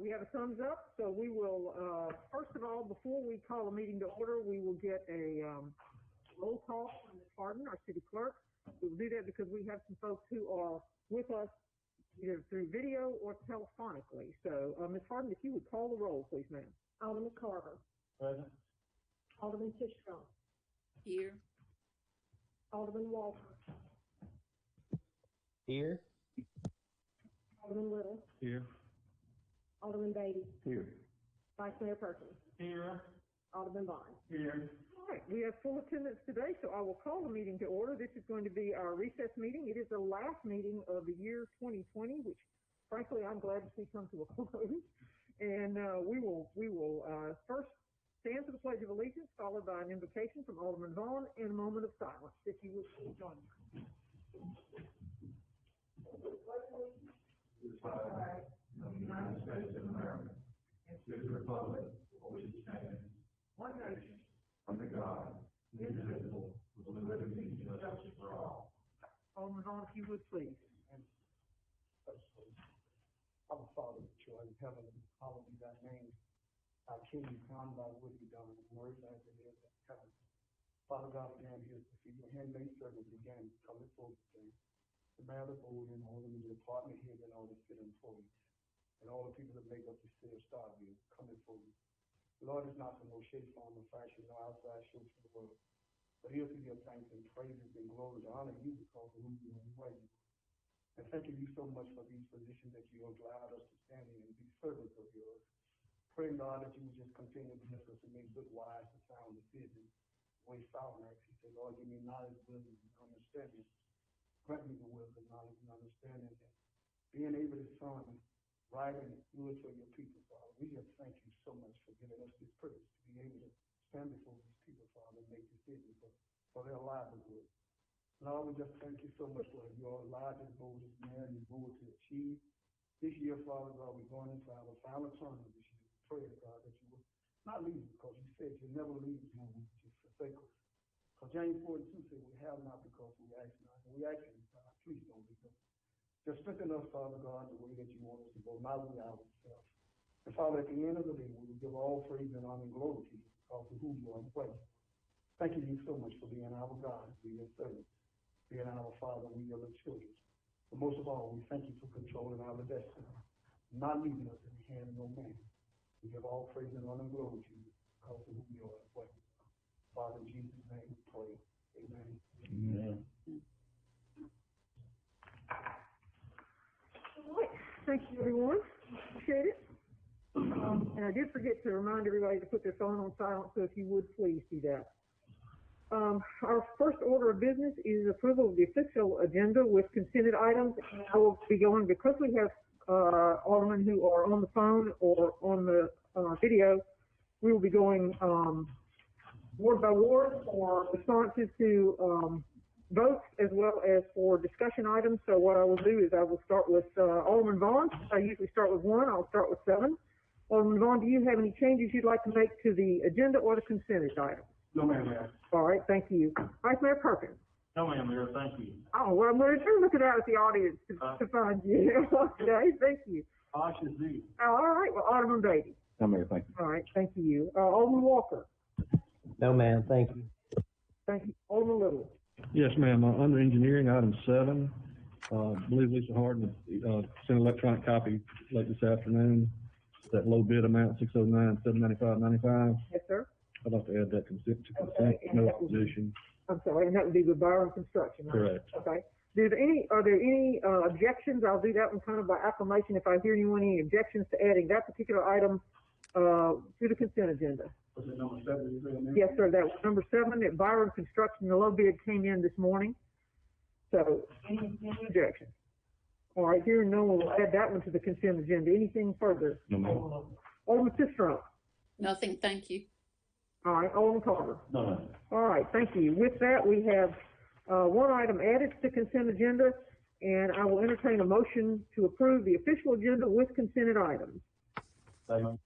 we have a thumbs up, so we will, first of all, before we call a meeting to order, we will get a roll call from Ms. Harden, our city clerk. We will do that because we have some folks who are with us either through video or telephonically. So, Ms. Harden, if you would call the roll, please, ma'am. Alderman Carver. Present. Alderman Fishstrom. Here. Alderman Walker. Here. Alderman Little. Here. Alderman Beatty. Here. Vice Mayor Perkins. Here. Alderman Vaughn. Here. All right, we have full attendance today, so I will call the meeting to order. This is going to be our recess meeting. It is the last meeting of the year 2020, which, frankly, I'm glad to see come to a close. And we will first stand for the Pledge of Allegiance, followed by an invocation from Alderman Vaughn and a moment of silence, if you would please join me. To the flag of the United States of America, and to the republic for which it stands, one nation, under God, indivisible, with liberty and justice for all. Alderman Vaughn, if you would please. Our Father, which art in heaven, hallowed be thy name. Thy kingdom come, thy will be done, on earth as it is in heaven. Father God, again, here's to see your handmaid servant again, come before you today. The man of old and all in the department here and all the city employees, and all the people that make up the city of Starkville, come before you. The Lord is not for no shape, form, or fashion, no outside show to the world. But here's to give thanks and praises and glory to honor you because of who you are and where you are. And thanking you so much for these positions that you have allowed us to stand in and be servants of yours. Praying, God, that you would just continue to bless us and make good, wise, and sound decisions. Way Solomon asked, he said, Lord, give me knowledge, wisdom, and understanding. Grant me the wisdom, knowledge, and understanding. And being able to discern right and good for your people, Father. We just thank you so much for giving us this privilege to be able to stand before these people, Father, and make decisions for their livelihood. Lord, we just thank you so much for your largest, boldest man and goal to achieve. This year, Father God, we're going into our final term of this year. Pray, God, that you will not leave us, because you said you never leave us and we just forsake us. Because James 4:2 said we have not because we ask not. And we ask you, God, please don't leave us. Just strengthen us, Father God, the way that you want us to go, not we ourselves. And Father, at the end of the day, we will give all praise and honor and glory to you because of who you are and where you are. Thanking you so much for being our God, being your servants. Being our Father, we are the children. But most of all, we thank you for controlling our destiny, not leaving us in the hand of no man. We give all praise and honor and glory to you because of who you are and what you are. Father, in Jesus' name we pray. Amen. Amen. All right. Thank you, everyone. Appreciate it. And I did forget to remind everybody to put their phone on silent, so if you would please do that. Our first order of business is approval of the official agenda with consented items. And I will be going, because we have aldermen who are on the phone or on the video, we will be going ward by ward for responses to votes as well as for discussion items. So what I will do is I will start with Alderman Vaughn. I usually start with 1. I'll start with 7. Alderman Vaughn, do you have any changes you'd like to make to the agenda or the consented items? No, ma'am, Mayor. All right, thank you. Vice Mayor Perkins. No, ma'am, Mayor. Thank you. Oh, well, I'm going to look it out at the audience to find you. Okay, thank you. I should do. All right, well, Alderman Beatty. No, Mayor, thank you. All right, thank you. Alderman Walker. No, ma'am, thank you. Thank you. Alderman Little. Yes, ma'am. Under engineering, item 7, I believe Lisa Harden sent an electronic copy late this afternoon. That low bid amount, $609,795.95. Yes, sir. I'd like to add that consent to consent, Okay, and no that would be- opposition. I'm sorry, and that would be with Byron Construction, right? Correct. Okay. Are there any objections? I'll do that one kind of by acclamation. If I hear any objections to adding that particular item to the consent agenda. Was it number 7 you said, Mayor? Yes, sir. That was number 7 at Byron Construction. The low bid came in this morning. So, any objections? All right, hearing no one will add that one to the consent agenda. Anything further? No, ma'am. Alderman Fishstrom. Nothing, thank you. All right, Alderman Carver. No, ma'am. All right, thank you. With that, we have one item added to the consent agenda, and I will entertain a motion to approve the official agenda with consented items. Second.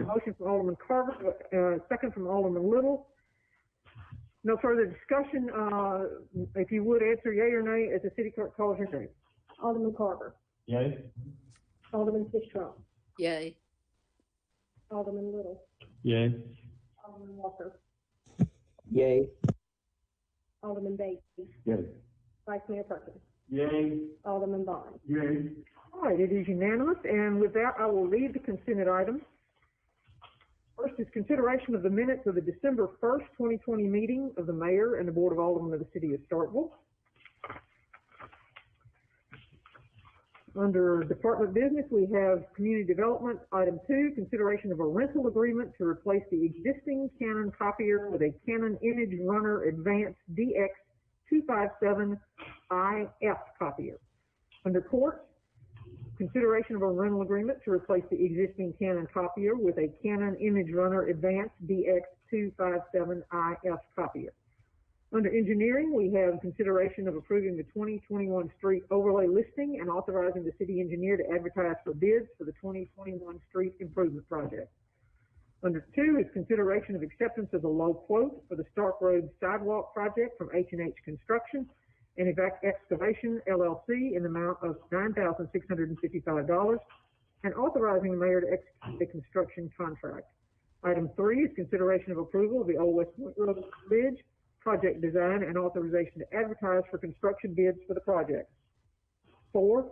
Motion from Alderman Carver, second from Alderman Little. No further discussion. If you would answer yea or nay as the city clerk calls your name. Alderman Carver. Yay. Alderman Fishstrom. Yay. Alderman Little, Yay. Alderman Walker, Yay. Alderman Beatty, Yay. Vice Mayor Perkins, Yay. Alderman Vaughn. Yay. All right, it is unanimous, and with that, I will read the consented items. First is consideration of the minutes of the December 1st, 2020 meeting of the Mayor and the Board of Aldermen of the City of Starkville. Under Department Business, we have Community Development, item 2, consideration of a rental agreement to replace the existing Canon copier with a Canon Image Runner Advanced DX257IF copier. Under Courts, consideration of a rental agreement to replace the existing Canon copier with a Canon Image Runner Advanced DX257IF copier. Under Engineering, we have consideration of approving the 2021 street overlay listing and authorizing the city engineer to advertise for bids for the 2021 street improvement project. Under 2 is consideration of acceptance of the low quote for the Stark Road sidewalk project from H&H Construction and Excavation LLC in the amount of $9,655 and authorizing the mayor to execute the construction contract. Item 3 is consideration of approval of the Old West Point Road Bridge project design and authorization to advertise for construction bids for the project. 4,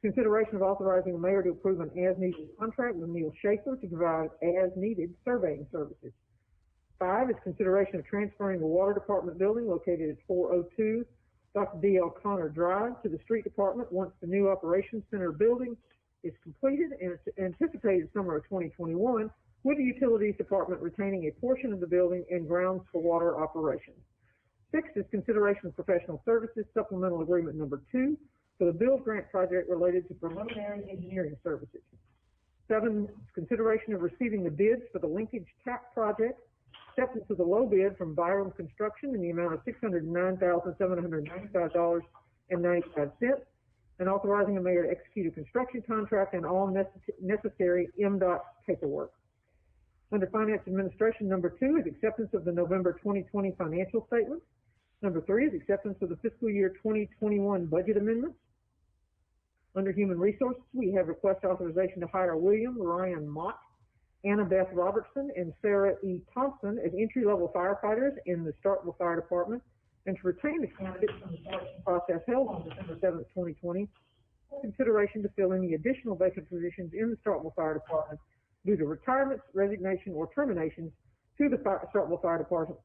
consideration of authorizing the mayor to approve an as-needed contract with Neil Schaefer to provide as-needed surveying services. 5 is consideration of transferring the water department building located at 402 Dr. D.L. Connor Drive to the street department once the new operations center building is completed and it's anticipated summer of 2021, with the utilities department retaining a portion of the building and grounds for water operations. 6 is consideration of professional services supplemental agreement number 2 for the Build Grant project related to preliminary engineering services. 7 is consideration of receiving the bids for the linkage tap project, acceptance of the low bid from Byram Construction in the amount of $609,795.95, and authorizing the mayor to execute a construction contract and all necessary MDOT paperwork. Under Finance Administration, number 2 is acceptance of the November 2020 financial statements. Number 3 is acceptance of the fiscal year 2021 budget amendments. Under Human Resources, we have request authorization to hire William Ryan Mott, Anna Beth Robertson, and Sarah E. Thompson as entry-level firefighters in the Starkville Fire Department, and to retain the candidates from the selection process held on December 7th, 2020, for consideration to fill any additional vacant positions in the Starkville Fire Department due to retirements, resignation, or terminations to the Starkville Fire Department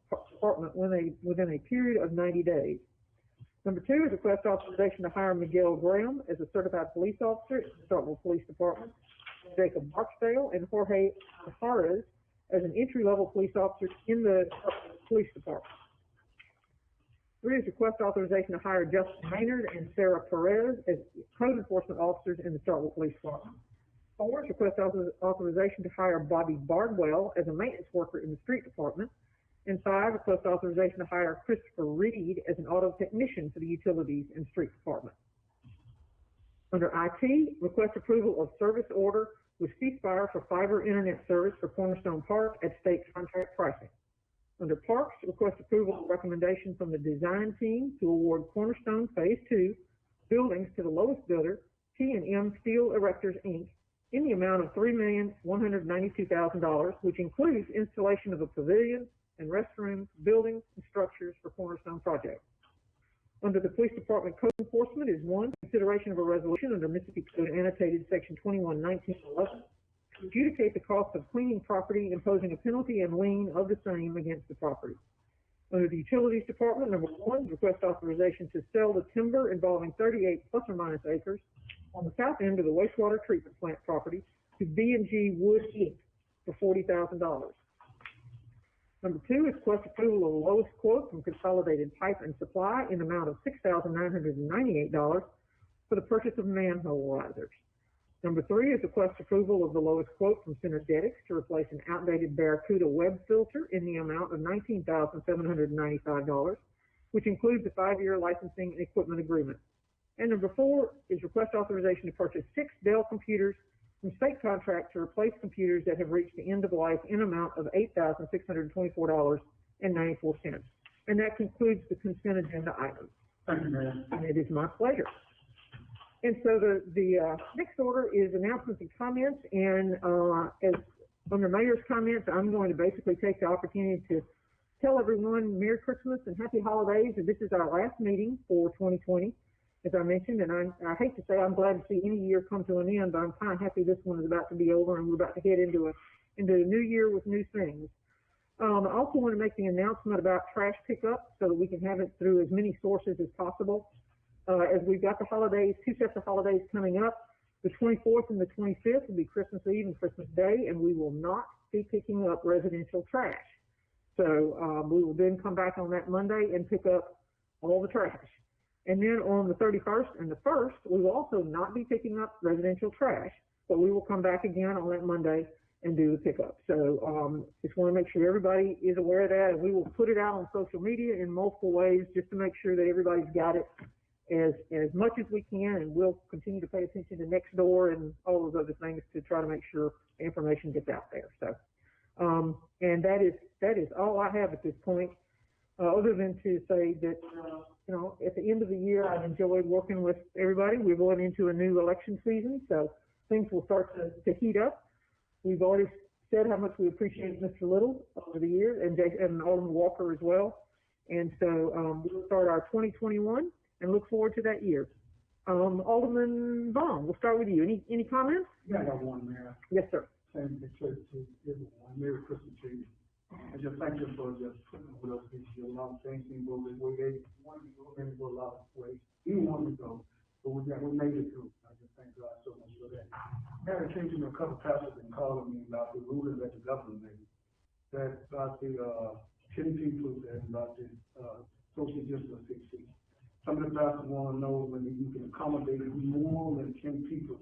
within a period of 90 days. Number 2 is request authorization to hire Miguel Graham as a certified police officer in the Starkville Police Department, Jacob Barksdale and Jorge Alvarez as an entry-level police officer in the police department. 3 is request authorization to hire Justin Maynard and Sarah Perez as code enforcement officers in the Starkville Police Department. 4 is request authorization to hire Bobby Bardwell as a maintenance worker in the street department. And 5, request authorization to hire Christopher Reed as an auto technician for the utilities and street department. Under IT, request approval of service order with ceasefire for fiber internet service for Cornerstone Park at state contract pricing. Under Parks, request approval of recommendation from the design team to award Cornerstone Phase 2 buildings to the lowest bidder, T&M Steel Erectors, Inc., in the amount of $3,192,000, which includes installation of a pavilion and restrooms, buildings, and structures for Cornerstone project. Under the Police Department Code Enforcement is 1, consideration of a resolution under Mississippi Code Annotated Section 21-1911 to adjudicate the cost of cleaning property, imposing a penalty and lien of the same against the property. Under the Utilities Department, number 1, request authorization to sell the timber involving 38 plus or minus acres on the south end of the wastewater treatment plant property to B&G Wood Inc. for $40,000. Number 2 is request approval of the lowest quote from Consolidated Pipe and Supply in the amount of $6,998 for the purchase of manhole risers. Number 3 is request approval of the lowest quote from Synergetics to replace an outdated Barracuda web filter in the amount of $19,795, which includes a 5-year licensing and equipment agreement. And number 4 is request authorization to purchase 6 Dell computers from state contract to replace computers that have reached the end of life in amount of $8,624.94. And that concludes the consent agenda items. Thank you, Mayor. And it is my pleasure. And so the next order is announcements and comments. And as Under mayor's comments, I'm going to basically take the opportunity to tell everyone Merry Christmas and Happy Holidays. And this is our last meeting for 2020, as I mentioned. And I hate to say I'm glad to see any year come to an end, but I'm kind of happy this one is about to be over and we're about to head into a new year with new things. I also want to make the announcement about trash pickup so that we can have it through as many sources as possible. As we've got the holidays, 2 sets of holidays coming up. The 24th and the 25th will be Christmas Eve and Christmas Day, and we will not be picking up residential trash. So we will then come back on that Monday and pick up all the trash. And then on the 31st and the 1st, we will also not be picking up residential trash, but we will come back again on that Monday and do the pickup. So just want to make sure everybody is aware of that, and we will put it out on social media in multiple ways just to make sure that everybody's got it as much as we can, and we'll continue to pay attention to next door and all those other things to try to make sure the information gets out there. So, and that is all I have at this point, other than to say that, at the end of the year, I've enjoyed working with everybody. We're going into a new election season, so things will start to heat up. We've already said how much we appreciate Mr. Little over the years, and Alderman Walker as well. And so we'll start our 2021 and look forward to that year. Alderman Vaughn, we'll start with you. Any comments? Yeah, I got one, Mayor. Yes, sir. Same to everyone. Merry Christmas to you. I just thank you for just putting up with us this year. A lot of things can go this way. They want to go in a lot of ways. We want to go, but we made it through. I just thank God so much for that. Mayor, came to me, a couple pastors been calling me about the ruling that the governor made, that about the 10 people and about the social justice 6 Some of the pastors want to know when you can accommodate more than 10 people.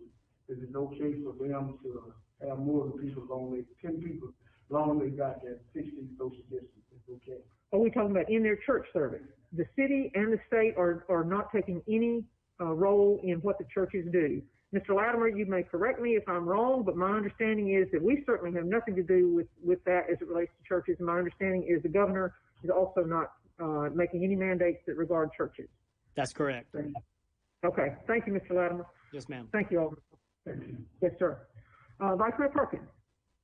Is it okay for them to have more than people, only 10 people, as long as they got that 60 social distance? It's okay. Are we talking about in their church service? The city and the state are not taking any role in what the churches do. Mr. Latimer, you may correct me if I'm wrong, but my understanding is that we certainly have nothing to do with that as it relates to churches. And my understanding is the governor is also not making any mandates that regard churches. That's correct. Okay. Thank you, Mr. Latimer. Yes, ma'am. Thank you, Alderman. Thank you. Yes, sir. Vice Mayor Perkins.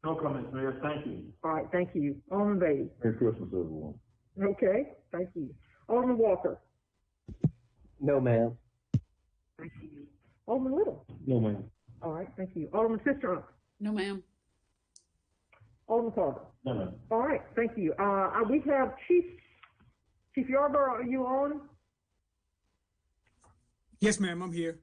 No comments, Mayor, thank you. All right. Thank you. Alderman Beatty. Merry Christmas, everyone. Okay. Thank you. Alderman Walker. No, ma'am. Thank you. Alderman Little. No, ma'am. All right. Thank you. Alderman Sistrunk. No, ma'am. Alderman Carver. No, ma'am. All right. Thank you. We have Chief Yarborough. Are you on? Yes, ma'am, I'm here.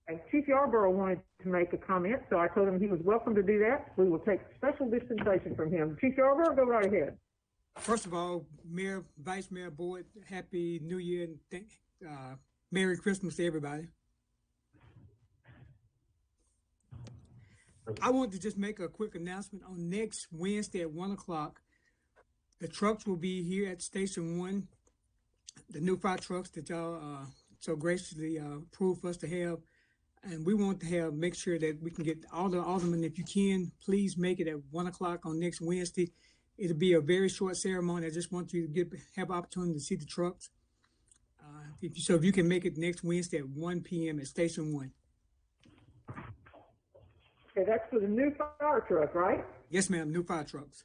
And Chief Yarborough wanted to make a comment, so I told him he was welcome to do that. We will take special dispensation from him. Chief Yarborough, go right ahead. First of all, Mayor, Vice Mayor Boyd, Happy New Year and Merry Christmas to everybody. I want to just make a quick announcement. On next Wednesday at 1 o'clock, the trucks will be here at Station 1, the new fire trucks that y'all so graciously approved for us to have. And we want to make sure that we can get all the aldermen, if you can, please make it at 1 o'clock on next Wednesday. It'll be a very short ceremony. I just want you to have opportunity to see the trucks. If you can make it next Wednesday at 1 p.m. at Station 1. Okay, that's for the new fire truck, right? Yes, ma'am, new fire trucks.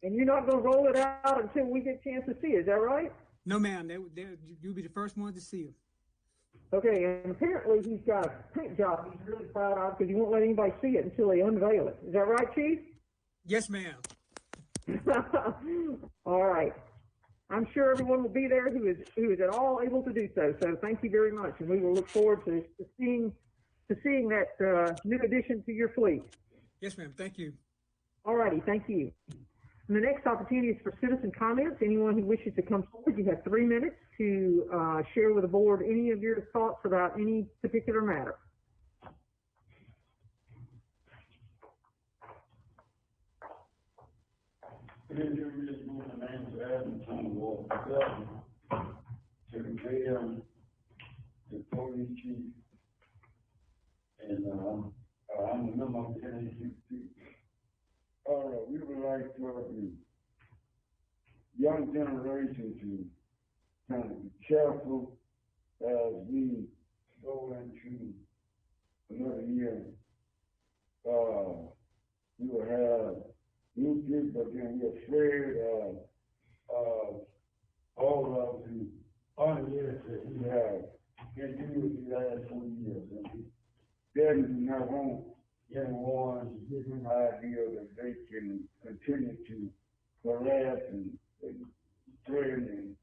And you're not going to roll it out until we get a chance to see it, is that right? No, ma'am, you'll be the first one to see them. Okay, and apparently he's got a paint job he's really proud of because he won't let anybody see it until they unveil it. Is that right, Chief? Yes, ma'am. All right. I'm sure everyone will be there who is at all able to do so. So thank you very much, and we will look forward to seeing that new addition to your fleet. Yes, ma'am. Thank you. All righty. Thank you. And the next opportunity is for citizen comments. Anyone who wishes to come forward, you have 3 minutes to share with the board any of your thoughts about any particular matter. Good evening, Mr. Moore. My name is Adam Tom Walker, to the mayor, the police chief, and I'm a member of the NACP. We would like for the young generation to kind of be careful as we go into another year. We will have but then we afraid all of the other years that we have continued the last 20 years. And we definitely not want anyone to give them an idea that they can continue to harass and threaten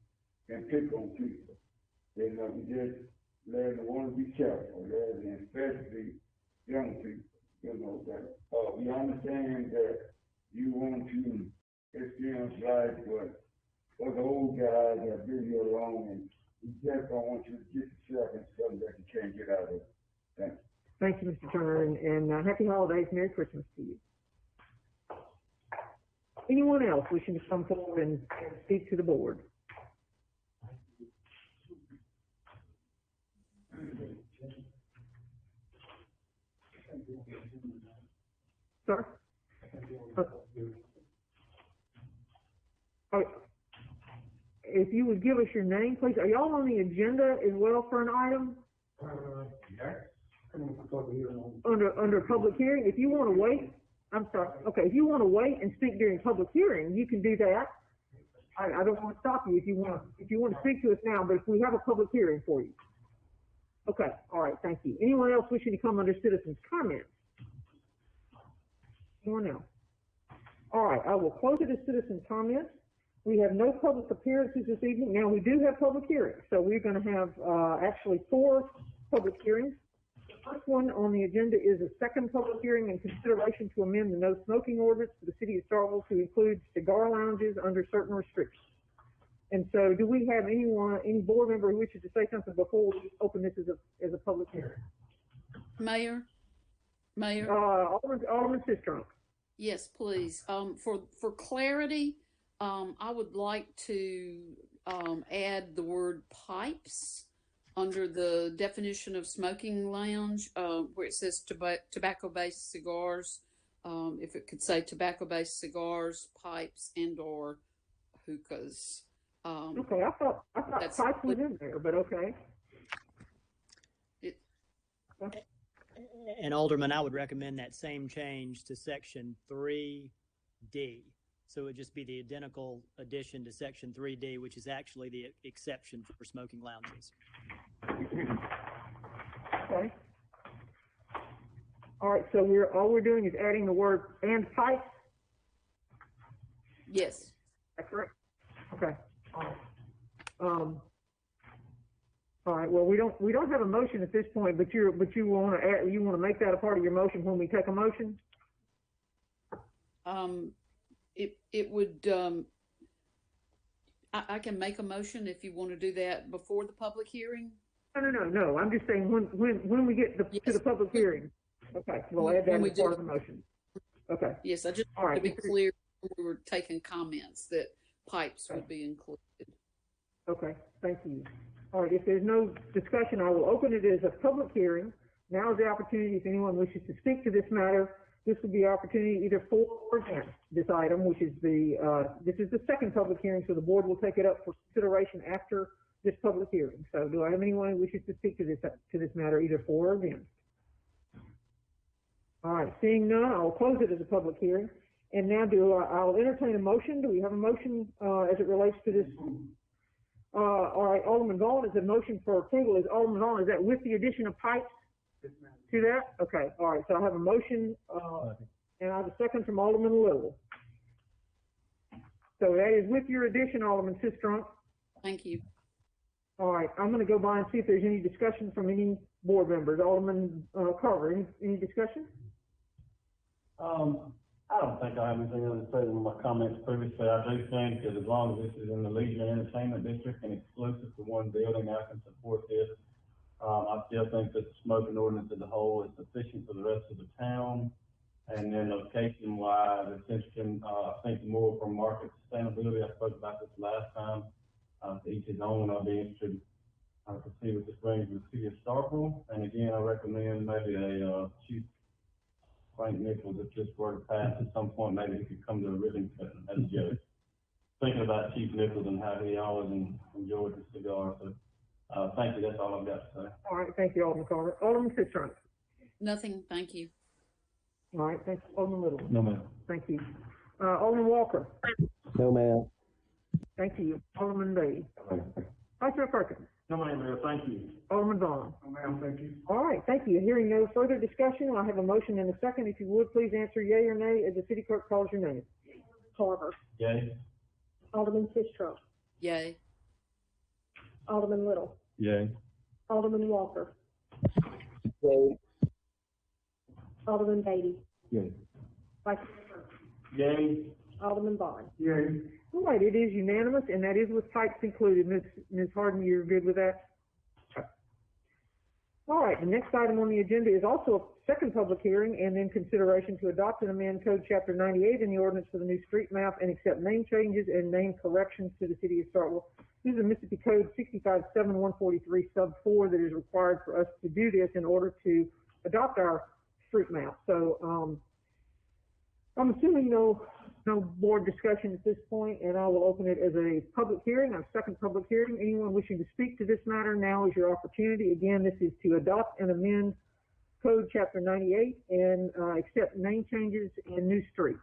and pick on people. We just want to be careful, and especially young people. That we understand that you want to experience life, but for the old guys that have been here long, and we just don't want you to get yourself in something that you can't get out of. Thanks. Thank you, Mr. Turner, and happy holidays, Merry Christmas to you. Anyone else wishing to come forward and speak to the board? Sir? If you would give us your name, please. Are y'all on the agenda as well for an item? Under public hearing. If you want to wait, I'm sorry. Okay, if you want to wait and speak during public hearing, you can do that. I don't want to stop you if you want to speak to us now, but if we have a public hearing for you. Okay, all right, thank you. Anyone else wishing to come under citizens' comments? Anyone else? All right, I will close it as citizen comments. We have no public appearances this evening. Now, we do have public hearings, so we're going to have actually 4 public hearings. The first one on the agenda is a second public hearing in consideration to amend the no smoking ordinance for the city of Starkville to include cigar lounges under certain restrictions. And so, do we have any board member who wishes to say something before we open this as a public hearing? Mayor? Alderman Sistrunk. Yes, please. For clarity, I would like to add the word pipes under the definition of smoking lounge, where it says tobacco-based cigars. If it could say tobacco-based cigars, pipes, and/or hookahs. Okay, I thought pipes was in there, but okay. And Alderman, I would recommend that same change to section 3D. So it would just be the identical addition to section 3D, which is actually the exception for smoking lounges. Okay. All right, so all we're doing is adding the word "and pipes"? Yes. That's correct. Okay. All right. Well, we don't have a motion at this point, but you want to make that a part of your motion when we take a motion? It would. I can make a motion if you want to do that before the public hearing. No. I'm just saying when we get to the public hearing. Okay, we'll add that as part of the motion. Okay. Yes, I just want to be clear when we were taking comments that pipes would be included. Okay, thank you. All right, if there's no discussion, I will open it as a public hearing. Now is the opportunity, if anyone wishes to speak to this matter, this would be the opportunity either for or against this item, which is this is the second public hearing, so the board will take it up for consideration after this public hearing. So do I have anyone who wishes to speak to this matter either for or against? All right, seeing none, I'll close it as a public hearing. And now I'll entertain a motion. Do we have a motion as it relates to this? All right, Alderman Vaughn, is a motion for approval. Alderman Vaughn, is that with the addition of pipes to that? Okay, all right, so I have a motion, and I have a second from Alderman Little. So that is with your addition, Alderman Sistrunk. Thank you. All right, I'm going to go by and see if there's any discussion from any board members. Alderman Carver, any discussion? I don't think I have anything other to say than my comments previously. I do think that as long as this is in the leisure and entertainment district and exclusive to one building, I can support this. I still think that the smoking ordinance as a whole is sufficient for the rest of the town. And then location-wise, it's interesting, I think more from market sustainability. I spoke about this last time. To each his own. I'll be interested to see what this brings to the city of Starkville. And again, I recommend maybe a Chief Frank Nichols, if this were to pass at some point, maybe he could come to a ribbon cutting as a joke. Thinking about Chief Nichols and how he always enjoyed the cigar. So thank you. That's all I've got to say. All right. Thank you, Alderman Carver. Alderman Sistrunk. Nothing. Thank you. All right. Thank you, Alderman Little. No, ma'am. Thank you. Alderman Walker. No, ma'am. Thank you. Alderman Beatty. Vice Mayor Perkins. No, ma'am, Mayor, thank you. Alderman Vaughn. No, ma'am, thank you. All right, thank you. Hearing no further discussion, I have a motion and a second. If you would, please answer yea or nay as the city clerk calls your name. Carver. Yay. Alderman Fisher. Yay. Alderman Little. Yay. Alderman Walker. Yay. Alderman Beatty. Yay. Vice Mayor Perkins. Yay. Alderman Vaughn. Yay. All right, it is unanimous, and that is with pipes included. Ms. Harden, you're good with that? All right, the next item on the agenda is also a second public hearing and then consideration to adopt and amend Code Chapter 98 in the ordinance for the new street map and accept name changes and name corrections to the city of Starkville. This is Mississippi Code 657143 sub 4 that is required for us to do this in order to adopt our street map. So I'm assuming no board discussion at this point, and I will open it as a public hearing, a second public hearing. Anyone wishing to speak to this matter, now is your opportunity. Again, this is to adopt and amend Code Chapter 98 and accept name changes and new streets.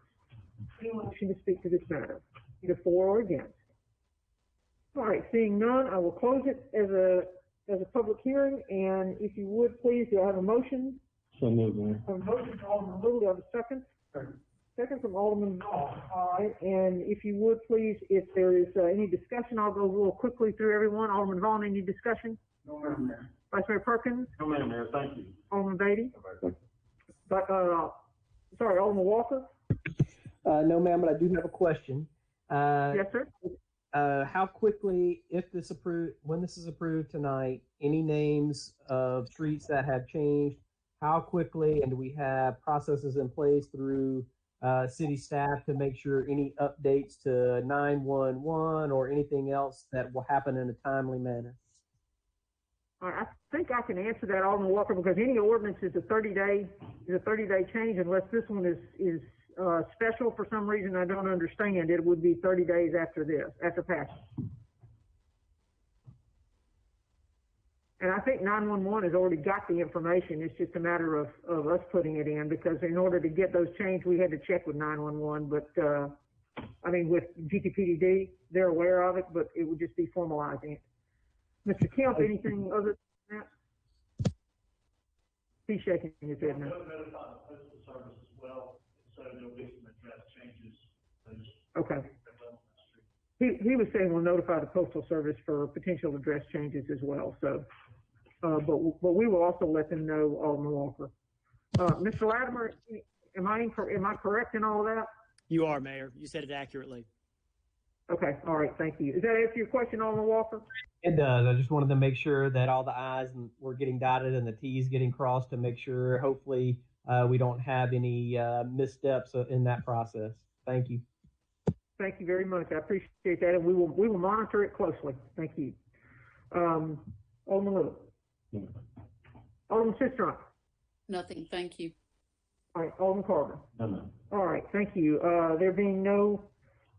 Anyone wishing to speak to this matter, either for or against? All right, seeing none, I will close it as a public hearing, and if you would, please, do I have a motion? So moved, Mayor. A motion from Alderman Little, do I have a second? Second from Alderman Vaughn. All right, and if you would, please, if there is any discussion, I'll go real quickly through everyone. Alderman Vaughn, any discussion? No, ma'am, Mayor. Vice Mayor Perkins? No, ma'am, Mayor, thank you. Alderman Beatty? Sorry, Alderman Walker? No, ma'am, but I do have a question. Yes, sir? How quickly, when this is approved tonight, any names of streets that have changed, how quickly, and do we have processes in place through city staff to make sure any updates to 911 or anything else that will happen in a timely manner? All right, I think I can answer that, Alderman Walker, because any ordinance is a 30-day change unless this one is special for some reason I don't understand. It would be 30 days after passage. And I think 911 has already got the information. It's just a matter of us putting it in, because in order to get those changed, we had to check with 911. But, with GTPDD, they're aware of it, but it would just be formalizing it. Mr. Kemp, anything other than that? He's shaking his head now. Notify the postal service as well, so there'll be some address changes. Okay. He was saying we'll notify the postal service for potential address changes as well. So, but we will also let them know, Alderman Walker. Mr. Latimer, am I correct in all of that? You are, Mayor. You said it accurately. Okay. All right. Thank you. Does that answer your question, Alderman Walker? It does. I just wanted to make sure that all the I's were getting dotted and the T's getting crossed to make sure, hopefully, we don't have any missteps in that process. Thank you. Thank you very much. I appreciate that, and we will monitor it closely. Thank you. Alderman Little. No. Alderman Sistron. Nothing, thank you. All right, Alderman Carver. No, ma'am. All right, thank you. There being no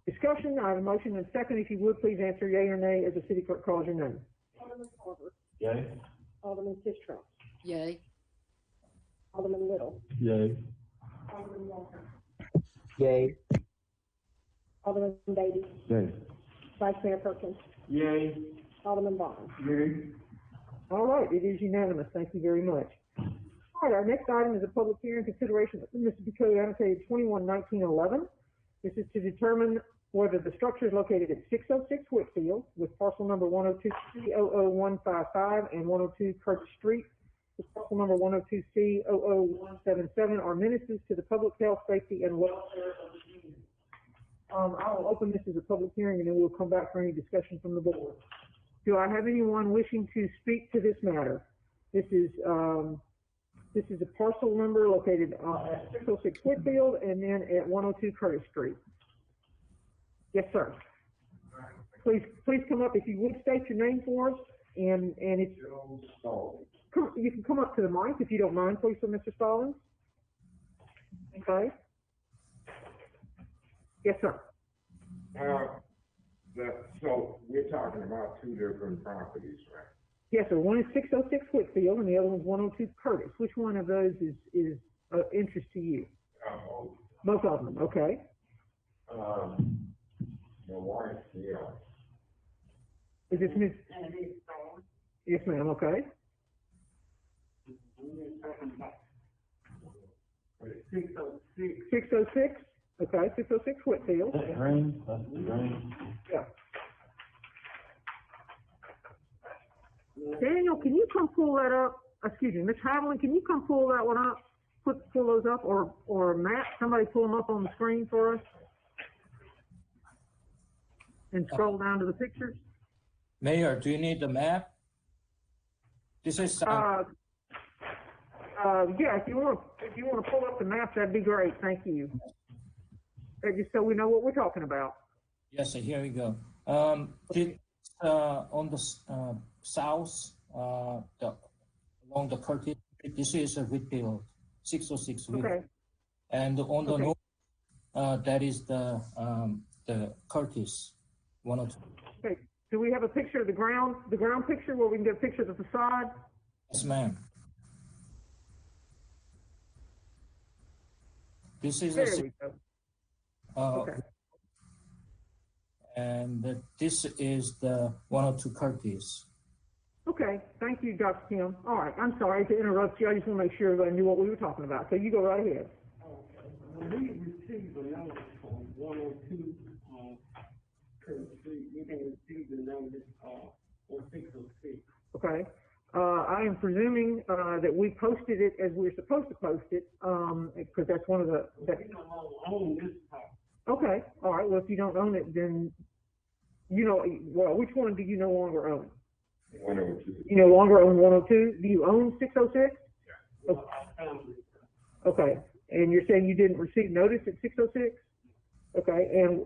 discussion, I have a motion and a second. If you would, please answer yea or nay as the city clerk calls your name. Alderman Carver. Yay. Alderman Fisher. Yay. Alderman Little. Yay. Alderman Walker. Yay. Alderman Beatty. Yay. Vice Mayor Perkins. Yay. Alderman Vaughn. Yay. All right, it is unanimous. Thank you very much. All right, our next item is a public hearing consideration of Mississippi Code annotated 21-1911. This is to determine whether the structure is located at 606 Whitfield with parcel number 102C00155 and 102 Curtis Street with parcel number 102C00177 are menaces to the public health, safety, and welfare of the community. I will open this as a public hearing, and then we'll come back for any discussion from the board. Do I have anyone wishing to speak to this matter? This is a parcel number located at 606 Whitfield and then at 102 Curtis Street. Yes, sir. Please come up if you would state your name for us, and it's you can come up to the mic if you don't mind, please, for Mr. Stallings. Okay. Yes, sir. So we're talking about two different properties, right? Yes, sir. One is 606 Whitfield, and the other one's 102 Curtis. Which one of those is interest to you? Both of them. Okay. My wife, yeah. Is this Miss? Yes, ma'am, okay. 606, okay, 606 Whitfield. That's green, that's the green. Yeah. Daniel, can you come pull that up? Excuse me, Ms. Haviland, can you come pull that one up? Pull those up, or Matt, somebody pull them up on the screen for us? And scroll down to the pictures? Mayor, do you need the map? This is, Yeah, if you want to pull up the map, that'd be great, thank you. Just so we know what we're talking about. yes, here we go. On the south, along the Curtis, this is a Whitfield, 606 Whitfield. Okay. And on the Okay. north, that is the Curtis, 102. Okay, do we have a picture of the ground picture where we can get a picture of the facade? Yes, ma'am. This is There we go. Okay. And this is the 102 Curtis. Okay, thank you, Dr. Kim. All right, I'm sorry to interrupt you. I just want to make sure everybody knew what we were talking about. So you go right ahead. When we received the notice on 102, Curtis Street, we didn't receive the notice, on 606. Okay. I am presuming that we posted it as we were supposed to post it, because that's one of the. We no longer own this house. Okay. All right. Well, if you don't own it, then well, which one do you no longer own? 102. You no longer own 102. Do you own 606? Yeah. Okay. And you're saying you didn't receive notice at 606? Okay. And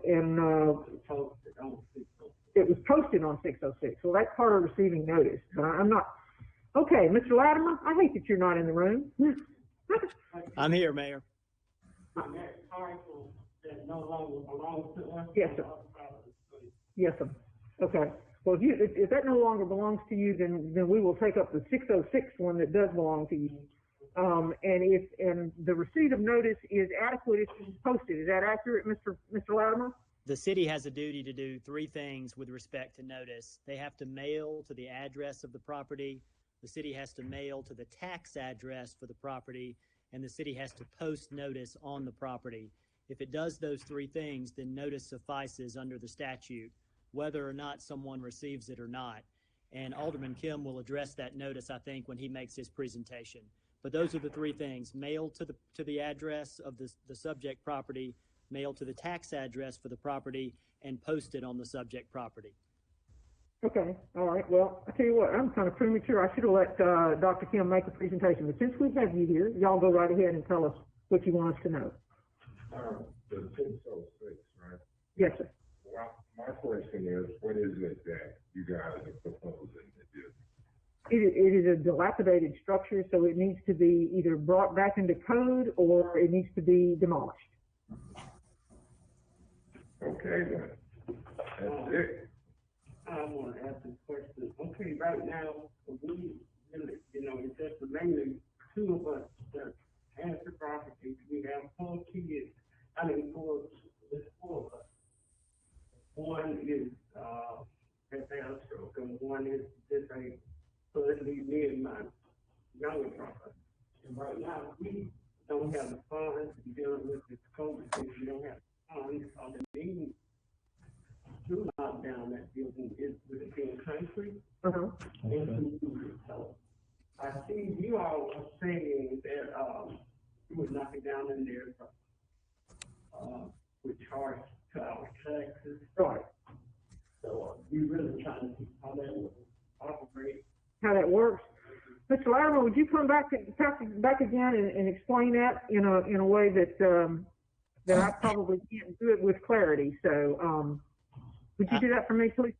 it was posted on 606. Well, that's part of receiving notice. But I'm not. Okay, Mr. Latimer, I hate that you're not in the room. I'm here, Mayor. That parcel that no longer belongs to us. Yes, sir. Yes, sir. Okay. Well, if that no longer belongs to you, then we will take up the 606 one that does belong to you. And the receipt of notice is adequate if it's posted. Is that accurate, Mr. Latimer? The city has a duty to do three things with respect to notice. They have to mail to the address of the property. The city has to mail to the tax address for the property, and the city has to post notice on the property. If it does those three things, then notice suffices under the statute, whether or not someone receives it or not. And Alderman Kim will address that notice, I think, when he makes his presentation. But those are the three things: mail to the address of the subject property, mail to the tax address for the property, and post it on the subject property. Okay, all right. Well, I tell you what, I'm kind of premature. I should have let Dr. Kim make a presentation. But since we have you here, y'all go right ahead and tell us what you want us to know. The 606, right? Yes, sir. Well, my question is, what is it that you guys are proposing to do? It is a dilapidated structure, so it needs to be either brought back into code or it needs to be demolished. Okay, then. That's it. I want to ask a question. Okay, right now, we really, it's just mainly two of us that have the property. We have four kids. Four of us. One is has had a stroke, and one is disabled. So it leaves me and my younger brother. And right now, we don't have the funds to deal with this COVID thing. We don't have funds on the means to knock down that building is with it being concrete. Uh-huh. And so I see you all are saying that you would knock it down in there with charge to our taxes. Right. So we really trying to see how that will operate. How that works. Mr. Latimer, would you come back again and explain that in a way that I probably can't do it with clarity. So would you do that for me, please?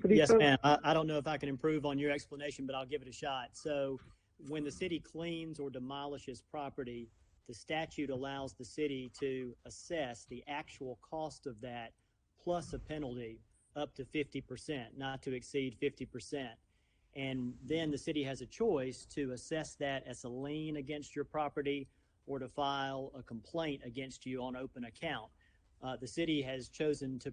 Yes, ma'am. I don't know if I can improve on your explanation, but I'll give it a shot. So when the city cleans or demolishes property, the statute allows the city to assess the actual cost of that plus a penalty up to 50%, not to exceed 50%. And then the city has a choice to assess that as a lien against your property or to file a complaint against you on open account. the city has chosen to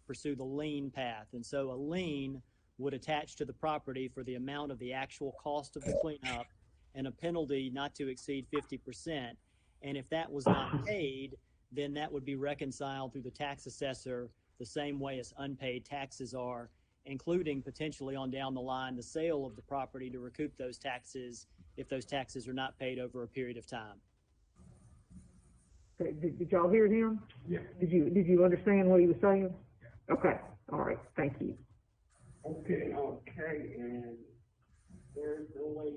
pursue the lien path. And so a lien would attach to the property for the amount of the actual cost of the cleanup and a penalty not to exceed 50%. And if that was not paid, then that would be reconciled through the tax assessor the same way as unpaid taxes are, including potentially on down the line the sale of the property to recoup those taxes if those taxes are not paid over a period of time. Okay, did y'all hear him? Yeah. Did you understand what he was saying? Okay, all right, thank you. Okay, and there's no way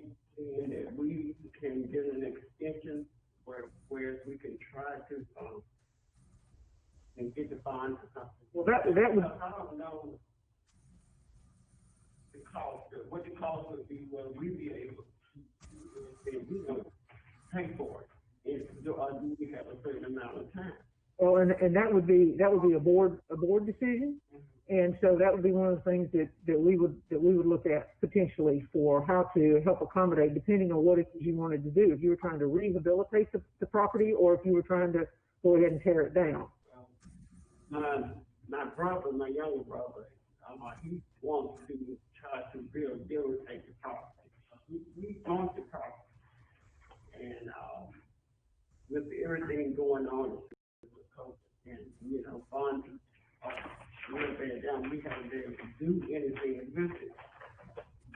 that we can get an extension where we can try to and get the bond or something. Well, that would. I don't know the cost. What the cost would be whether we be able to, pay for it. Do we have a certain amount of time? Well, and that would be a board decision, and so that would be one of the things that we would look at potentially for how to help accommodate, depending on what it is you wanted to do. If you were trying to rehabilitate the property, or if you were trying to go ahead and tear it down. My brother, my younger brother, he wants to try to rehabilitate the property. We own the property, and with everything going on with COVID and bonds real bad down, we haven't been able to do anything with it,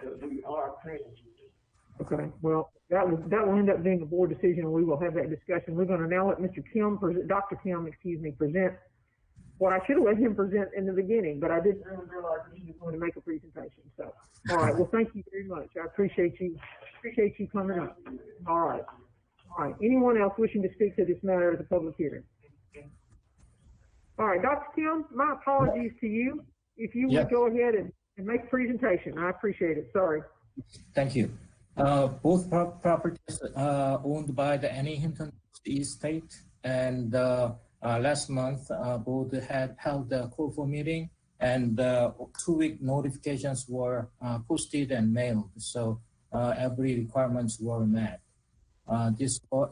but we are paying. Okay, well, that will end up being a board decision, and we will have that discussion. We're going to now let Dr. Kim, present what I should have let him present in the beginning, but I didn't really realize he was going to make a presentation. So, all right, well, thank you very much. I appreciate you coming up. All right. Anyone else wishing to speak to this matter at the public hearing? All right, Dr. Kim, my apologies to you. If you would go ahead and make a presentation, I appreciate it. Sorry. Thank you. Both properties owned by the Annie Hinton estate, and last month both had held a call for meeting, and 2-week notifications were posted and mailed, so every requirements were met. These are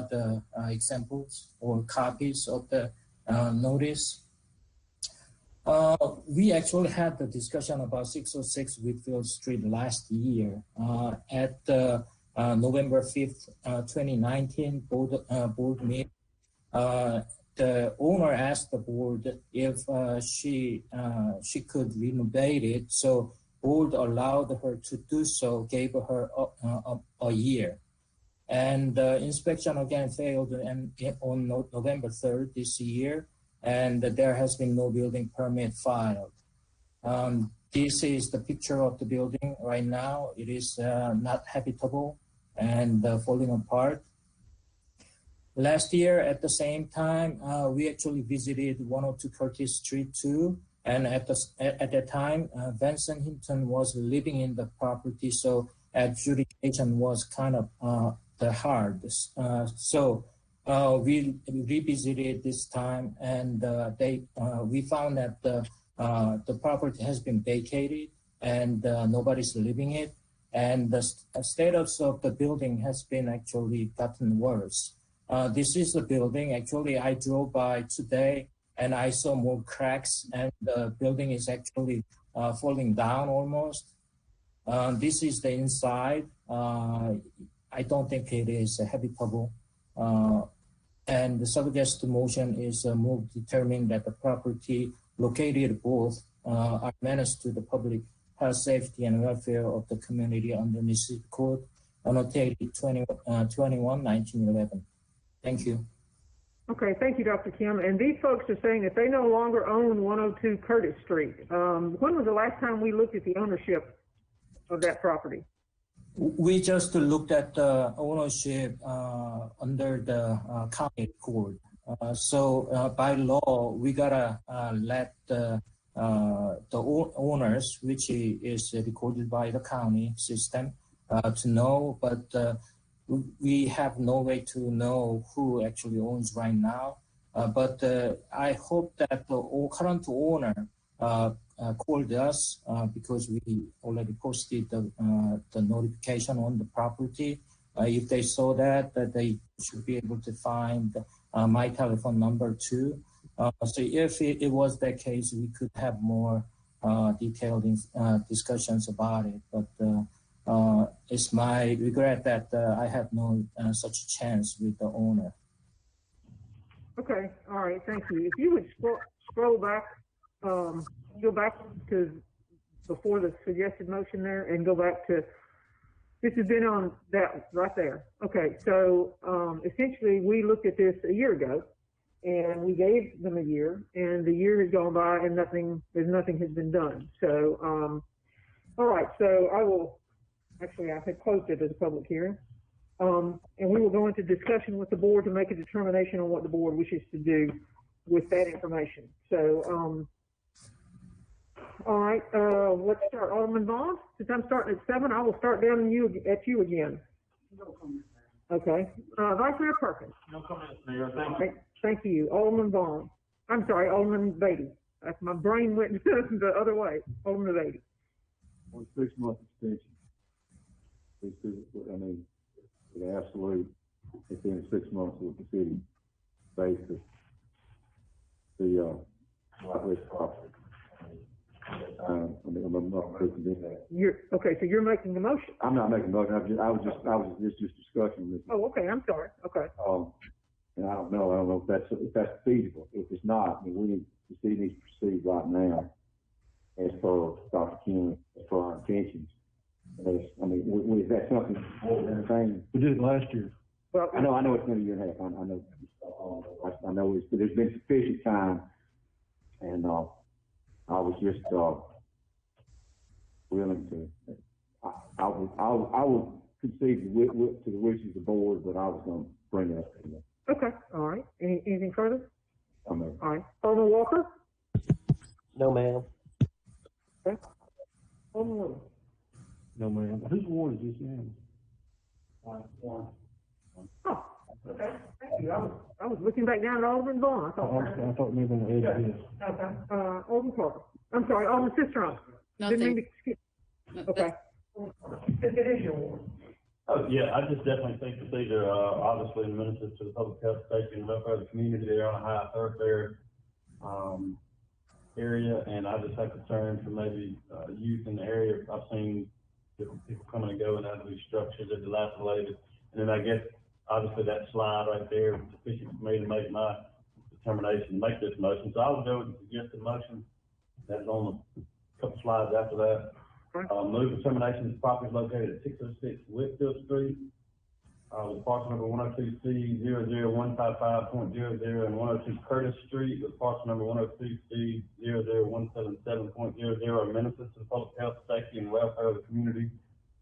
the examples or copies of the notice. We actually had the discussion about 606 Whitfield Street last year at the November 5th, 2019 board meeting. The owner asked the board if she could renovate it, so board allowed her to do so, gave her a year. And the inspection again failed on November 3rd this year, and there has been no building permit filed. This is the picture of the building right now. It is not habitable and falling apart. Last year at the same time, we actually visited 102 Curtis Street too, and at that time, Vincent Hinton was living in the property, so adjudication was kind of hard. So we revisited this time, and we found that the property has been vacated and nobody's living it, and the status of the building has been actually gotten worse. This is the building. Actually, I drove by today and I saw more cracks, and the building is actually falling down almost. This is the inside. I don't think it is habitable. And the subject motion is move determining that the property located both are menaced to the public health, safety, and welfare of the community under Mississippi Code, annotated 21/1911. Thank you. Okay, thank you, Dr. Kim. And these folks are saying that they no longer own 102 Curtis Street. When was the last time we looked at the ownership of that property? We just looked at the ownership under the county court. So by law, we gotta let the owners, which is recorded by the county system, to know, but we have no way to know who actually owns right now. But I hope that the current owner called us because we already posted the notification on the property. If they saw that they should be able to find my telephone number too. So if it was that case, we could have more detailed discussions about it. But it's my regret that I have no such chance with the owner. Okay, all right, thank you. If you would scroll back, go back to before the suggested motion there and go back to, this has been on that right there. Okay, so essentially we looked at this a year ago and we gave them a year and the year has gone by and nothing has been done. So, all right, so I had closed it as a public hearing. And we will go into discussion with the board to make a determination on what the board wishes to do with that information. So, all right, let's start. Alderman Vaughn, since I'm starting at 7, I will start down at you again. No comments, Okay. Vice Mayor Perkins. No comments, Mayor. Thank you. Thank you. Alderman Vaughn. I'm sorry, Alderman Beatty. My brain went the other way. Alderman Beatty. On 6-month extension. I mean, the absolute, within 6 months with the city, basically, the West property. I mean, I'm not making that. Okay, so you're making the motion. I'm not making a motion. I was just discussing this. Oh, okay. I'm sorry. Okay. And I don't know if that's feasible. If it's not, then the city needs to proceed right now, as per Dr. King, as per our intentions. I mean, that's something entertaining. We did it last year. Well, I know it's been a year and a half. I know there's been sufficient time, and I was just willing to. I would concede to the wishes of the board, but I was going to bring it up to you. Okay. All right. Anything further? No. All right. Alderman Walker. No, ma'am. Okay. Alderman Little. No, ma'am. Whose ward is this in? Oh, okay. Thank you. I was looking back down at Alderman Vaughn. I thought maybe on the edge of this. Okay. Alderman Parker. I'm sorry, Alderman Sisteron. Didn't mean to skip. Okay. It is your ward. Oh, yeah, I just definitely think that these are obviously administered to the public health, safety, and welfare of the community. They're on a high thoroughfare area, and I just have concerns for maybe youth in the area. I've seen different people coming and going out of these structures. They're dilapidated. And then I guess, obviously, that slide right there was sufficient for me to make my determination to make this motion. So I will go with the suggested motion. That's on a couple slides after that. Move determination that property is located at 606 Whitfield Street, with parcel number 102C00155.00 and 102 Curtis Street with parcel number 102C00177.00 are ministers to the public health, safety, and welfare of the community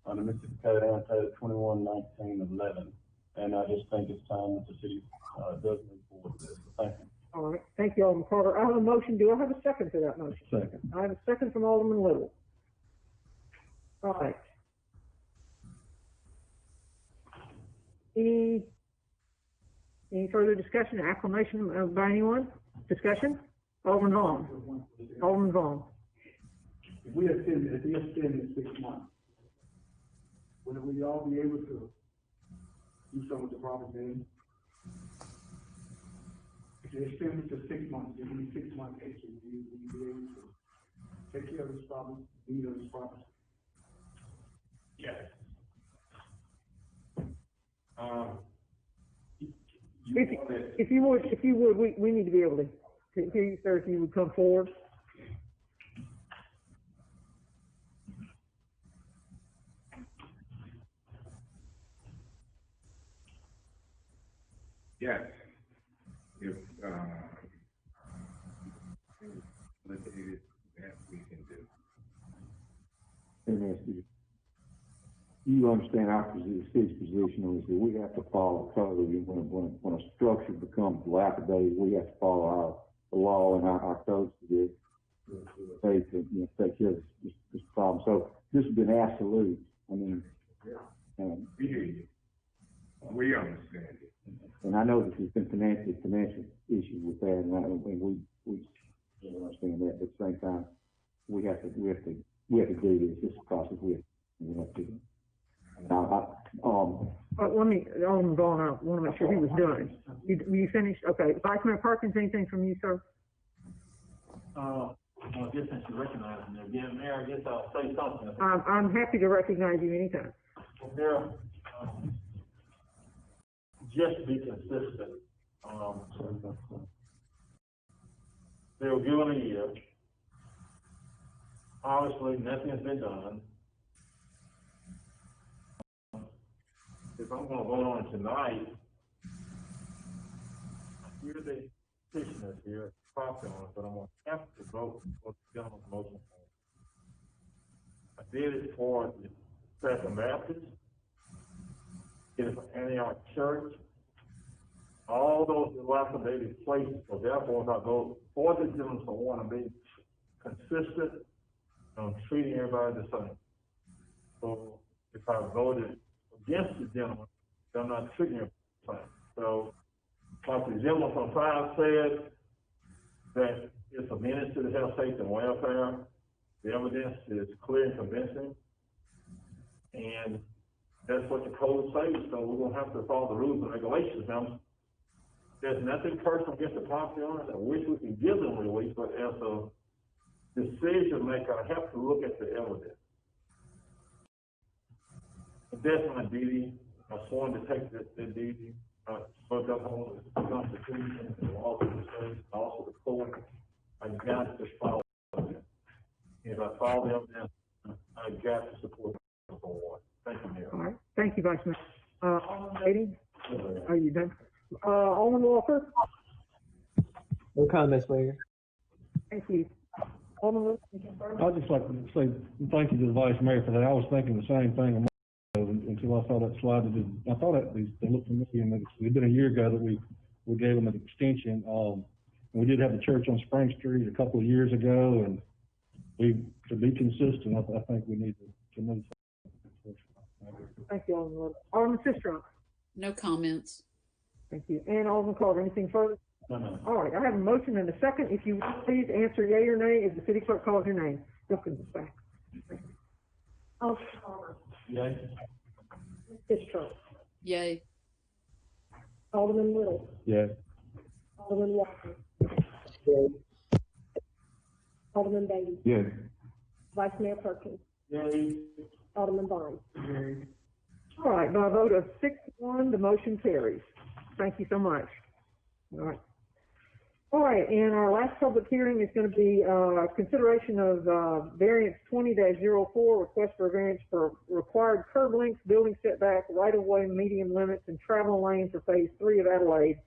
under Mississippi Code annotated 21-19-11. And I just think it's time that the city does move forward with this. Thank you. All right. Thank you, Alderman Carter. I have a motion. Do I have a second to that motion? Second. I have a second from Alderman Little. All right. Any further discussion, acclamation by anyone? Discussion? Alderman Vaughn. Alderman Vaughn. If we extend it 6 months, will we all be able to do something with the property then? If they extend it to 6 months, give me 6 months extra, will you be able to take care of this problem, lead on this property? Yes. If you would, we need to be able to hear you, sir, if you would come forward. Yes. If let's see that we can do. You understand our city's position on this. We have to follow code. When a structure becomes dilapidated, we have to follow the law and our codes to take care of this problem. So this has been absolute. I mean, we hear you. We understand it. And I know that there's been financial issues with that, and we understand that. But at the same time, we have to do this. This process we have to do. Alderman Vaughn, I want to make sure he was done. You finished? Okay. Vice Mayor Perkins, anything from you, sir? Well, just since you recognize me again, Mayor, I guess I'll say something. I'm happy to recognize you anytime. Mayor, just be consistent. They were given a year. Obviously, nothing has been done. If I'm going to vote on it tonight, here the petitioners here, property owners, but I'm going to have to vote for the gentleman's motion. I did it for the Second Baptist, did it for Antioch Church, all those dilapidated places. So therefore, if I vote for the gentleman, I want to be consistent on treating everybody the same. So if I voted against the gentleman, I'm not treating him the same. So, like the gentleman from Five said, that it's a menace to the health, safety, and welfare. The evidence is clear and convincing, and that's what the code says. So we're going to have to follow the rules and regulations. Now, there's nothing personal against the property owners. I wish we could give them relief, but as a decision maker, I have to look at the evidence. That's my duty. I sworn to take that duty. I spoke up on the Constitution and the laws of the state, also the court. I got to follow them. If I follow them, then I got to support the board. Thank you, Mayor. All right. Thank you, Vice Mayor. Alderman Beatty? Are you done? Alderman Walker? No comments, Mayor. Thank you. Alderman I'd just like to say thank you to the Vice Mayor for that. I was thinking the same thing until I saw that slide. I thought they looked familiar, and it'd been a year ago that we gave them an extension. We did have the church on Spring Street a couple of years ago, and to be consistent, I think we need to move. Thank you, Alderman. Alderman Sistrunk? No comments. Thank you. And Alderman Carter, anything further? No. All right, I have a motion and a second. If you would please answer yea or nay if the city clerk calls your name. Wilkins is back. Alderman Carter. Yay. Sistrunk. Yay. Alderman Little. Yeah. Alderman Walker. Alderman Beatty. Yes. Vice Mayor Perkins. Yay. Alderman Vaughn. All right, by a vote of 6-1, the motion carries. Thank you so much. All right. All right, and our last public hearing is going to be consideration of variance 20-04, request for a variance for required curb length, building setback, right-of-way, medium limits, and travel lanes for Phase 3 of Adelaide,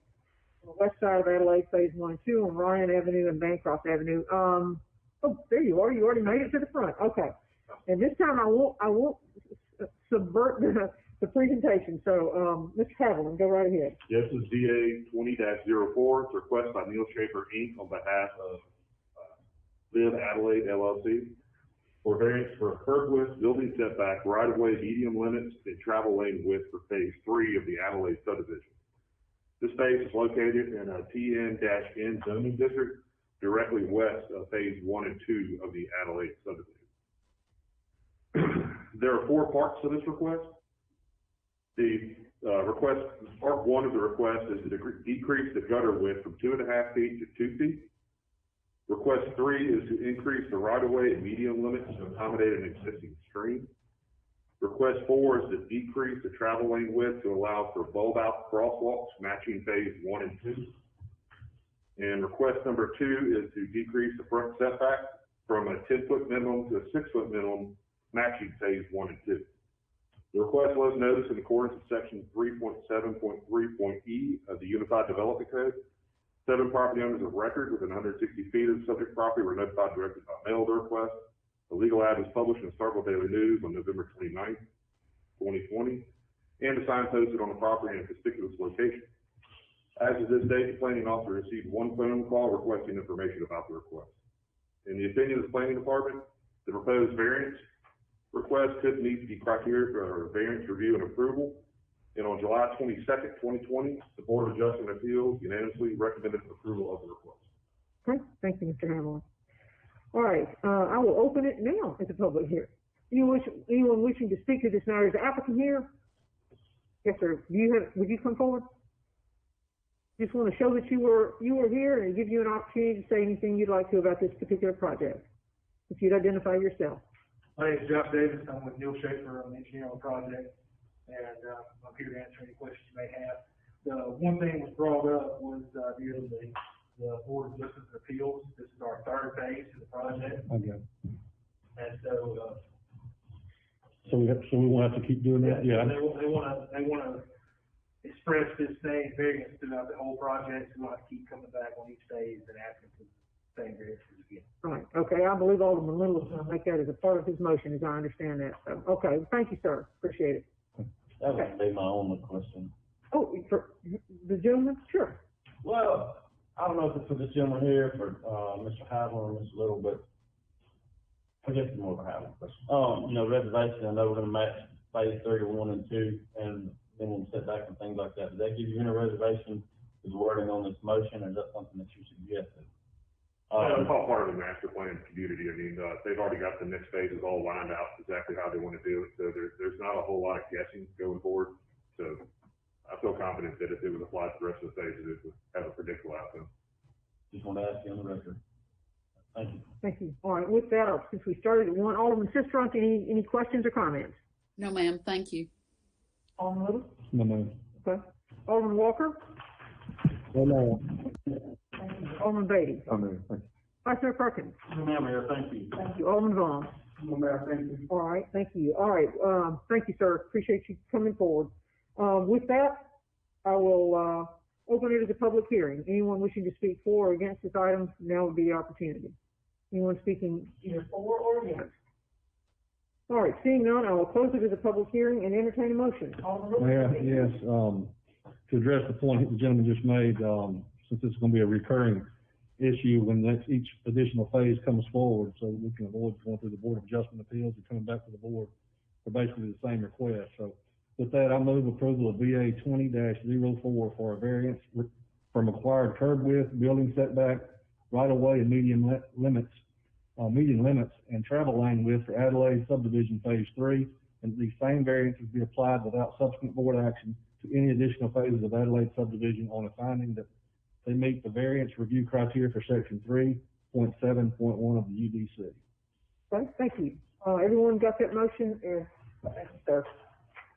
on the west side of Adelaide, Phase 1 and 2, on Ryan Avenue and Bancroft Avenue. Oh, there you are. You already made it to the front. Okay. And this time I won't subvert the presentation. So, Mr. Haviland, go right ahead. Yes, this is DA 20-04. It's a request by Neil Schaefer, Inc. on behalf of Live Adelaide, LLC, for variance for a curb width, building setback, right-of-way, medium limits, and travel lane width for Phase 3 of the Adelaide subdivision. This phase is located in a TN-N zoning district directly west of Phase 1 and 2 of the Adelaide subdivision. There are 4 parts to this request. The request, part 1 of the request is to decrease the gutter width from 2.5 feet to 2 feet. Request 3 is to increase the right-of-way and medium limits to accommodate an existing stream. Request 4 is to decrease the travel lane width to allow for bulb-out crosswalks matching Phase 1 and 2. And request number 2 is to decrease the front setback from a 10-foot minimum to a 6-foot minimum matching Phase 1 and 2. The request was noticed in accordance with Section 3.7.3.E of the Unified Development Code. 7 property owners of record within 160 feet of the subject property were notified directly by mail of the request. The legal ad was published in the Starkville Daily News on November 29th, 2020, and a sign posted on the property in a conspicuous location. As of this date, the planning officer received 1 phone call requesting information about the request. In the opinion of the planning department, the proposed variance request could meet the criteria for variance review and approval. And on July 22nd, 2020, the Board of Adjustment Appeals unanimously recommended approval of the request. Okay, thank you, Mr. Haviland. All right, I will open it now as a public hearing. Anyone wishing to speak to this matter? Is the applicant here? Yes, sir. Would you come forward? Just want to show that you were here and give you an opportunity to say anything you'd like to about this particular project. If you'd identify yourself. My name is Jeff Davis. I'm with Neil Schaefer. I'm an engineer on the project, and I'm here to answer any questions you may have. The one thing that was brought up was near the Board of Justice and Appeals. This is our third phase of the project, Okay. and so we won't have to keep doing that? Yeah. They want to express this same variance throughout the whole project. So we don't have to keep coming back on each phase and asking for the same variances again. Right. Okay. I believe Alderman Little is going to make that as a part of his motion, as I understand that. So, okay. Thank you, sir. Appreciate it. That would be my only question. Oh, for the gentleman? Sure. Well, I don't know if it's for this gentleman here, for Mr. Haviland or Mr. Little, but I guess it's more of a Haviland question. Reservation, I know we're gonna match phase 3 to 1 and 2, and minimum setback and things like that. Does that give you any reservation with wording on this motion, or is that something that you suggested? It's all part of the master plan community. I mean, they've already got the next phases all lined out exactly how they want to do it. So there's not a whole lot of guessing going forward. So I feel confident that if it was applied to the rest of the phases, it would have a predictable outcome. Just want to ask you on the record. Thank you. Thank you. All right. With that, since we started at 1, Alderman Sistrunk, any questions or comments? No, ma'am. Thank you. Alderman Little? No, ma'am. Okay. Alderman Walker? No, ma'am. Alderman Beatty? I mean, thank you. Vice Mayor Perkins? No, ma'am, Mayor, thank you. Thank you. Alderman Vaughn? No, Mayor, thank you. All right. Thank you. All right. Thank you, sir. Appreciate you coming forward. With that, I will open it as a public hearing. Anyone wishing to speak for or against this item, now would be the opportunity. Anyone speaking either for or against? All right, seeing none, I will close it as a public hearing and entertain a motion. Mayor, yes, to address the point the gentleman just made, since it's gonna be a recurring issue when each additional phase comes forward, so we can avoid going through the Board of Adjustment Appeals and coming back to the board for basically the same request. So with that, I move approval of VA 20-04 for a variance from required curb width, building setback, right-of-way and median limits, and travel lane width for Adelaide subdivision phase 3, and these same variances be applied without subsequent board action to any additional phases of Adelaide subdivision on a finding that they meet the variance review criteria for section 3.7.1 of the UDC. Okay, thank you. Everyone got that motion? Thank you, sir.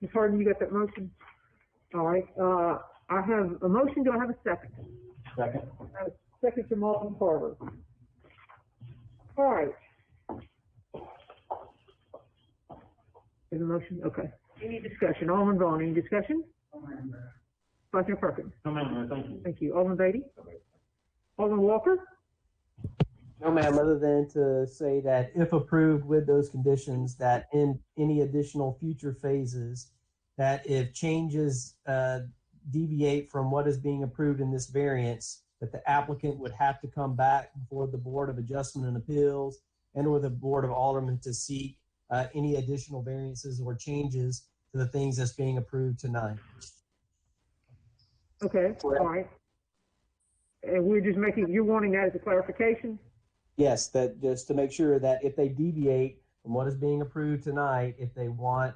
Ms. Harden, you got that motion? All right. I have a motion. Do I have a second? Second. I have a second from Alderman Carver. All right. Is a motion? Okay. Any discussion? Alderman Vaughn, any discussion? Vice Mayor Perkins? No, ma'am, Mayor, thank you. Thank you. Alderman Beatty? Alderman Walker? No, ma'am, other than to say that if approved with those conditions, that in any additional future phases, that if changes deviate from what is being approved in this variance, that the applicant would have to come back before the Board of Adjustment and Appeals and or the Board of Aldermen to seek any additional variances or changes to the things that's being approved tonight. Okay, all right. And we're just you're wanting that as a clarification? Yes, that just to make sure that if they deviate from what is being approved tonight, if they want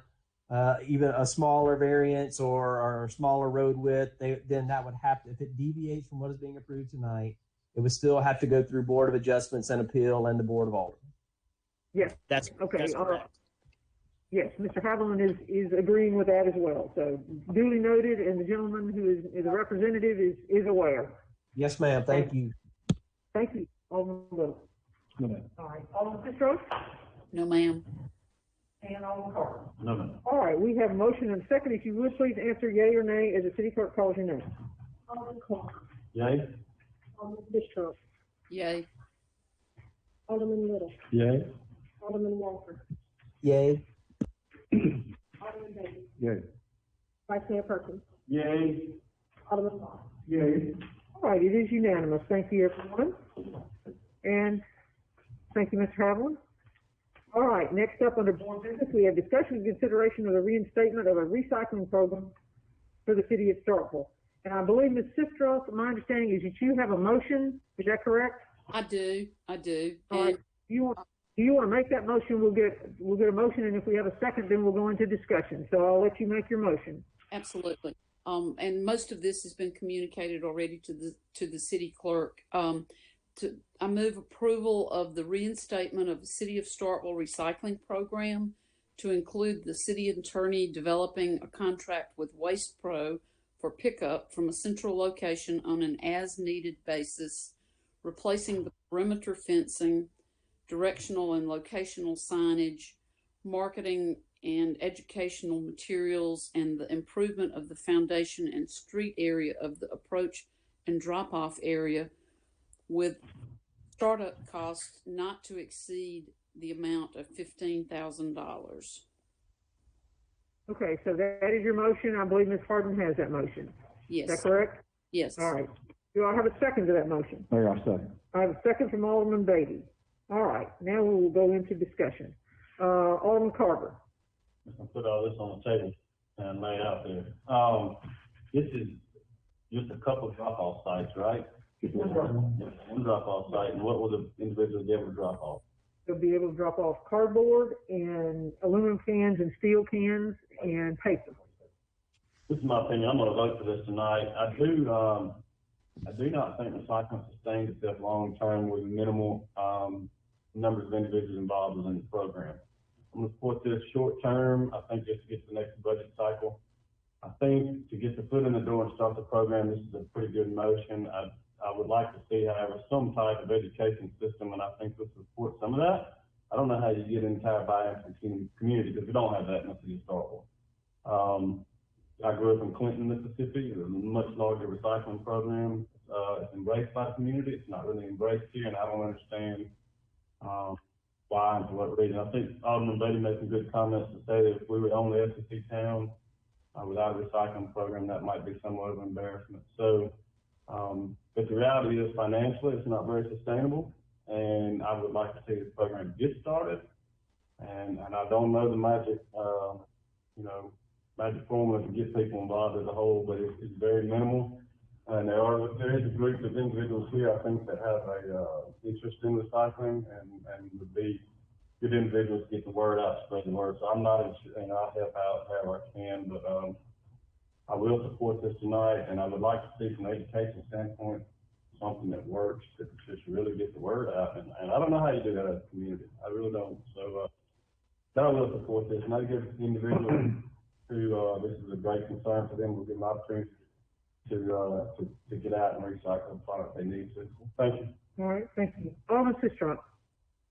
even a smaller variance or a smaller road width, then that would have to, if it deviates from what is being approved tonight, it would still have to go through Board of Adjustments and Appeal and the Board of Aldermen. Yes. That's okay. That's correct. Yes, Mr. Haviland is agreeing with that as well. So duly noted, and the gentleman who is a representative is aware. Yes, ma'am. Thank you. Thank you, Alderman Little. No, ma'am. All right, Alderman Sistrunk? No, ma'am. And Alderman Carter? No, ma'am. All right, we have a motion and a second. If you would please answer yea or nay as the city clerk calls your name. Alderman Clark. Yay? Alderman Sistrunk. Yay. Alderman Little. Yay? Alderman Walker. Yay. Alderman Beatty. Yay. Vice Mayor Perkins. Yay? Alderman Vaughn. Yay. All right, it is unanimous. Thank you, everyone. And thank you, Mr. Haviland. All right, next up under board business, we have discussion and consideration of the reinstatement of a recycling program for the city of Starkville. And I believe, Ms. Sistrunk, my understanding is that you have a motion. Is that correct? I do. All right. Do you want to make that motion? We'll get a motion, and if we have a second, then we'll go into discussion. So I'll let you make your motion. Absolutely. And most of this has been communicated already to the city clerk. I move approval of the reinstatement of the City of Starkville recycling program to include the city attorney developing a contract with Waste Pro for pickup from a central location on an as-needed basis, replacing the perimeter fencing, directional and locational signage, marketing and educational materials, and the improvement of the foundation and street area of the approach and drop-off area with startup costs not to exceed the amount of $15,000. Okay, so that is your motion. I believe Ms. Harden has that motion. Yes. Is that correct? Yes. All right. Do I have a second to that motion? Mayor, I second. I have a second from Alderman Beatty. All right, now we will go into discussion. Alderman Carver. I'm gonna put all this on the table and lay it out there. This is just a couple of drop-off sites, right? One drop-off site, and what will the individuals be able to drop off? They'll be able to drop off cardboard and aluminum cans and steel cans and paper. This is my opinion. I'm gonna vote for this tonight. I do not think recycling sustains itself long-term with minimal, numbers of individuals involved within the program. I'm gonna support this short-term. I think just to get to the next budget cycle. I think to get the foot in the door and start the program, this is a pretty good motion. I would like to see, however, some type of education system, and I think this will support some of that. I don't know how you get entire buy-in from the community because we don't have that in the city of Starkville. I grew up in Clinton, Mississippi. There's a much larger recycling program. It's embraced by the community. It's not really embraced here, and I don't understand why and for what reason. I think Alderman Beatty made some good comments to say that if we were the only SEC town without a recycling program, that might be somewhat of an embarrassment. So, but the reality is financially, it's not very sustainable, and I would like to see this program get started. And I don't know the magic, magic formula to get people involved as a whole, but it's very minimal. And there is a group of individuals here, I think, that have a interest in recycling and would be good individuals to get the word out, spread the word. So I'm not interested, and I'll help out however I can, but I will support this tonight, and I would like to see from an education standpoint something that works to just really get the word out. And I don't know how you do that as a community. I really don't. So I will support this, and I give individuals who this is a great concern for them will get an opportunity to get out and recycle the product they need to. Thank you. All right, thank you. Alderman Sistrunk.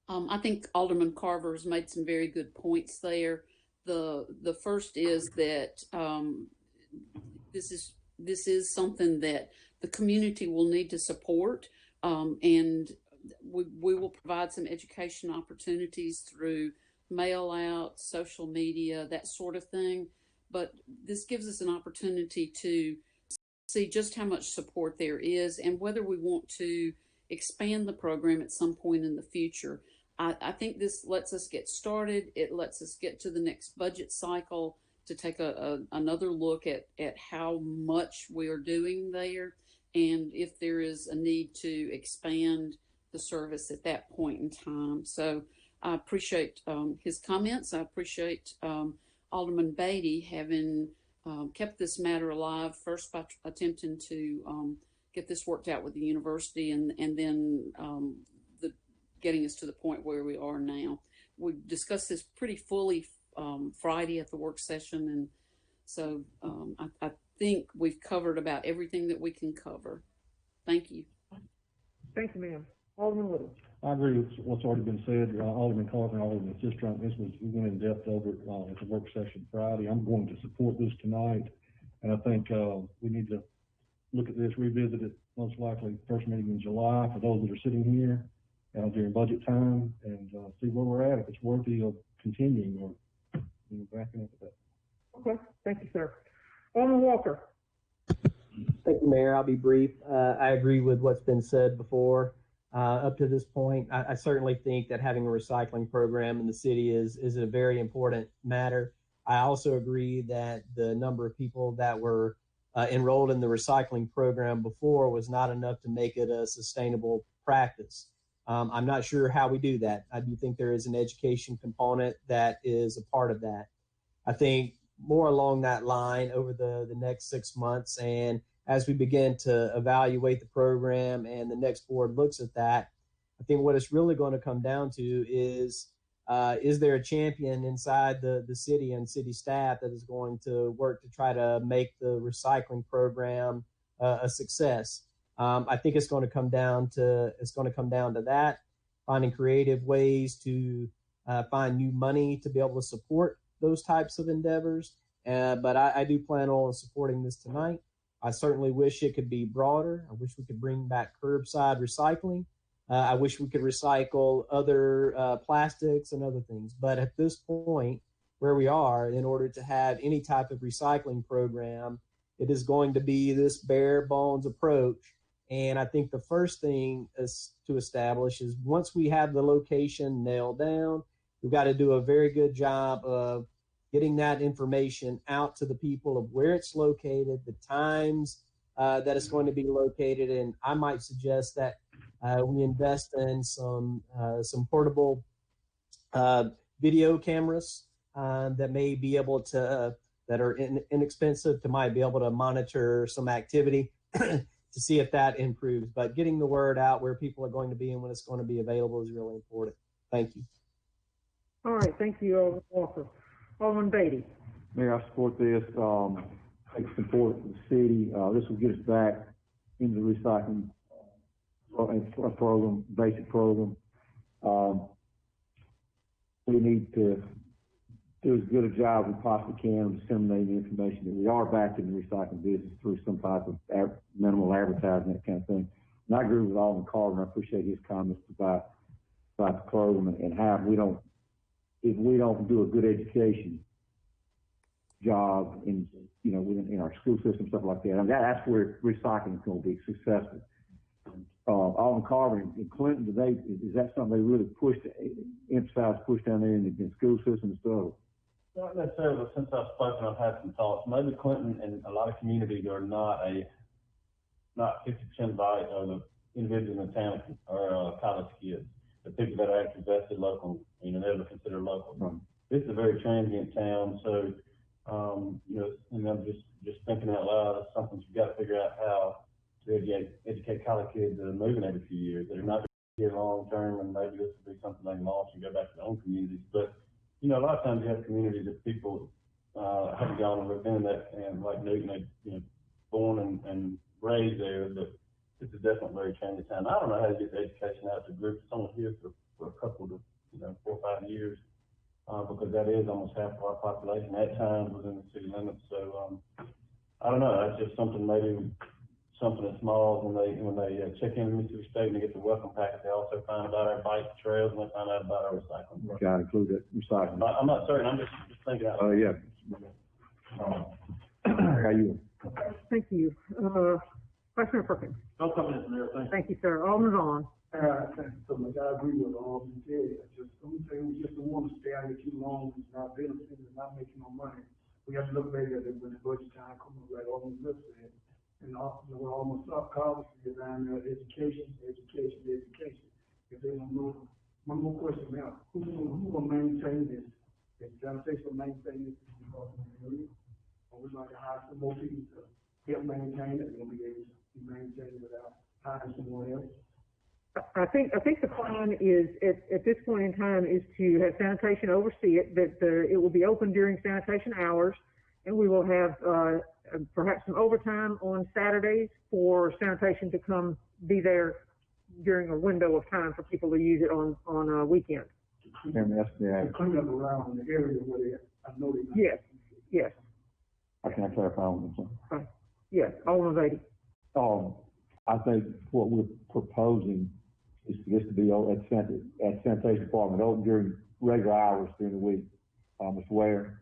I think Alderman Carver has made some very good points there. The first is that this is something that the community will need to support, and we will provide some education opportunities through mail out, social media, that sort of thing. But this gives us an opportunity to see just how much support there is and whether we want to expand the program at some point in the future. I think this lets us get started. It lets us get to the next budget cycle to take another look at how much we are doing there and if there is a need to expand the service at that point in time. So I appreciate his comments. I appreciate Alderman Beatty having kept this matter alive, first by attempting to get this worked out with the university and then getting us to the point where we are now. We discussed this pretty fully Friday at the work session, and so I think we've covered about everything that we can cover. Thank you. Thank you, ma'am. Alderman Little. I agree with what's already been said. Alderman Carver and Alderman Sistrunk, we went in depth over it at the work session Friday. I'm going to support this tonight, and I think we need to look at this, revisit it most likely first meeting in July for those that are sitting here during budget time, and see where we're at, if it's worthy of continuing or backing up at that. Okay, thank you, sir. Alderman Walker. Thank you, Mayor. I'll be brief. I agree with what's been said before. Up to this point, I certainly think that having a recycling program in the city is a very important matter. I also agree that the number of people that were enrolled in the recycling program before was not enough to make it a sustainable practice. I'm not sure how we do that. I do think there is an education component that is a part of that. I think more along that line over the next 6 months. And as we begin to evaluate the program and the next board looks at that, I think what it's really going to come down to is there a champion inside the city and city staff that is going to work to try to make the recycling program a success? I think it's going to come down to that, finding creative ways to find new money to be able to support those types of endeavors. But I do plan on supporting this tonight. I certainly wish it could be broader. I wish we could bring back curbside recycling. I wish we could recycle other plastics and other things. But at this point where we are, in order to have any type of recycling program, it is going to be this bare bones approach. And I think the first thing is to establish is once we have the location nailed down, we've got to do a very good job of getting that information out to the people of where it's located, the times that it's going to be located. And I might suggest that we invest in some portable video cameras that may be able to, that are inexpensive, to might be able to monitor some activity to see if that improves. But getting the word out where people are going to be and when it's going to be available is really important. Thank you. All right, thank you, Alderman Walker. Alderman Beatty. Mayor, I support this. It's important for the city. This will get us back into the recycling program, basic program. We need to do as good a job as we possibly can of disseminating the information that we are back in the recycling business through some type of minimal advertising, that kind of thing. And I agree with Alderman Carter, and I appreciate his comments about the program and how if we don't do a good education job in our school system, stuff like that. I mean, that's where recycling is going to be successful. Alderman Carter in Clinton today, is that something they really push down there in the school system and stuff? Not necessarily, but since I've spoken, I've had some thoughts. Maybe Clinton and a lot of communities are not 50% bite of the individuals in the town or college kids, the people that are actually vested local, never considered local. Right. This is a very transient town, so and I'm just thinking out loud. It's something you've got to figure out how to educate college kids that are moving every few years, that are not going to be here long term, and maybe this will be something they can launch and go back to their own communities. But a lot of times you have communities that people haven't gone and lived in that, and like Newton, born and raised there, but this is definitely very transient town. I don't know how to get the education out to groups. It's only here for a couple of 4 or 5 years, because that is almost half of our population at times within the city limits. So I don't know. That's just something something that's small. When they check in Mississippi State and they get the welcome packet, they also find about our bike trails and they find out about our recycling. Got to include that recycling. I'm not certain. I'm just thinking out. Oh, yeah. How you? Thank you. Vice Mayor Perkins. No comments, Mayor. Thank you, sir. Alderman Vaughn. Thank you so much. I agree with all you said. We just don't want to stay out here too long. It's not benefiting, it's not making no money. We have to look later at it when the budget time comes, like Alderman Smith said. And also, we're almost up college, we're down there, education. If they don't know, one more question now. Who will maintain this? If sanitation will maintain this in the Department of the area, or we're going to hire some more people to help maintain it, we'll be able to maintain it without hiring someone else. I think the plan is at this point in time is to have sanitation oversee it, that it will be open during sanitation hours, and we will have perhaps some overtime on Saturdays for sanitation to come be there during a window of time for people to use it on weekends. And that's the Clean up around the area where I know they. Yes. I can clarify on this. Yes, Alderman Beatty. I think what we're proposing is for this to be at sanitation department open during regular hours during the week. Mr. Ware.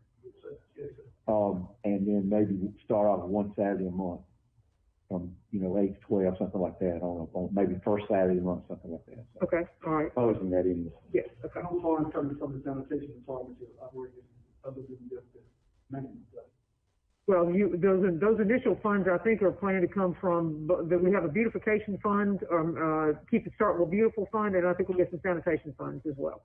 And then maybe start off with one Saturday a month from 8 to 12, something like that. I don't know, maybe first Saturday a month, something like that. So okay, all right. Proposing that in. Yes. Okay. How far in terms of the sanitation department to operate other than just the maintenance? Well, those initial funds, I think, are planning to come from. We have a beautification fund, Keep It Starkville Beautiful fund, and I think we'll get some sanitation funds as well.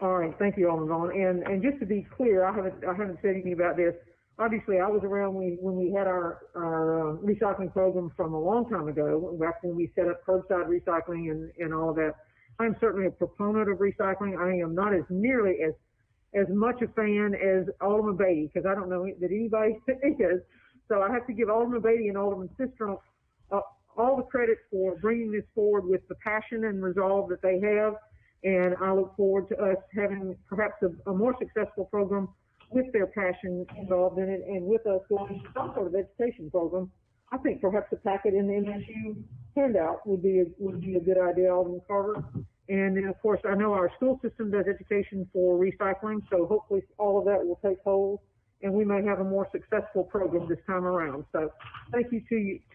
All right, thank you, Alderman Vaughn. And just to be clear, I haven't said anything about this. Obviously, I was around when we had our recycling program from a long time ago, back when we set up curbside recycling and all of that. I'm certainly a proponent of recycling. I am not as nearly as much a fan as Alderman Beatty, because I don't know that anybody is. So I have to give Alderman Beatty and Alderman Sistrom all the credit for bringing this forward with the passion and resolve that they have. And I look forward to us having perhaps a more successful program with their passion involved in it, and with us going to some sort of education program. I think perhaps a packet in the MSU handout would be a good idea, Alderman Carver. And then, of course, I know our school system does education for recycling, so hopefully all of that will take hold, and we may have a more successful program this time around. So thank you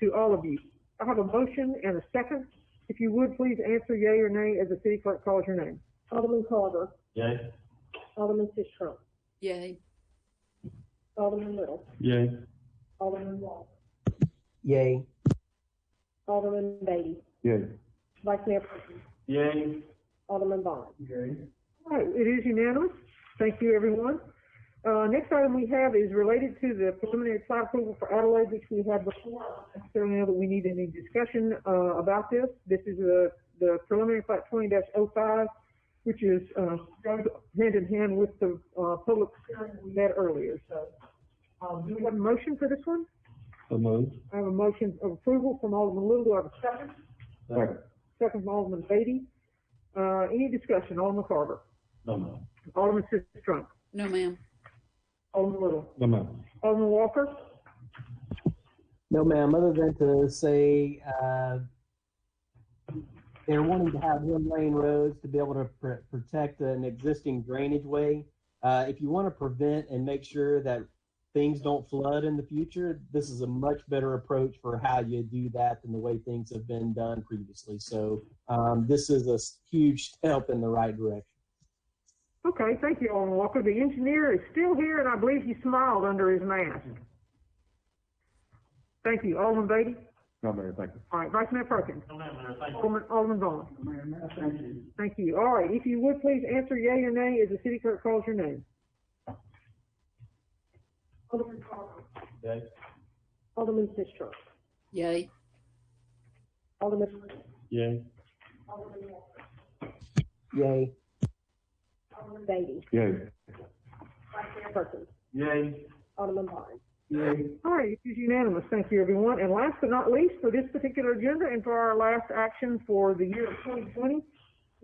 to all of you. I have a motion and a second. If you would, please answer yea or nay as the city clerk calls your name. Alderman Carver. Yay. Alderman Sistrum. Yay. Alderman Little. Yay. Alderman Walker. Yay. Alderman Beatty. Yay. Vice Mayor Perkins. Yay. Alderman Vaughn. All right, it is unanimous. Thank you, everyone. Next item we have is related to the preliminary plat approval for Adelaide, which we had before. I don't necessarily know that we need any discussion about this. This is the preliminary plat 20-05, which is goes hand in hand with the public hearing we had earlier. So, do we have a motion for this one? So moved. I have a motion of approval from Alderman Little. Do I have a second? Second. Second from Alderman Beatty. Any discussion? Alderman Carver. No, no. Alderman Sistrom. No, ma'am. Alderman Little. No, ma'am. Alderman Walker. No, ma'am, other than to say they're wanting to have one-lane roads to be able to protect an existing drainage way. If you want to prevent and make sure that things don't flood in the future, this is a much better approach for how you do that than the way things have been done previously. So this is a huge step in the right direction. Okay, thank you, Alderman Walker. The engineer is still here, and I believe he smiled under his mask. Thank you. Alderman Beatty? No, Mayor, thank you. All right, Vice Mayor Perkins? No, ma'am, Mayor, thank you. Alderman Vaughn? Thank you. Thank you. All right, if you would please answer yea or nay as the city clerk calls your name. Alderman Carver. Yay. Alderman Sistrum. Yay. Alderman Little. Yay. Alderman Walker. Yay. Alderman Beatty. Yay. Vice Mayor Perkins. Yay. Alderman Vaughn. All right, it is unanimous. Thank you, everyone. And last but not least, for this particular agenda and for our last action for the year of 2020,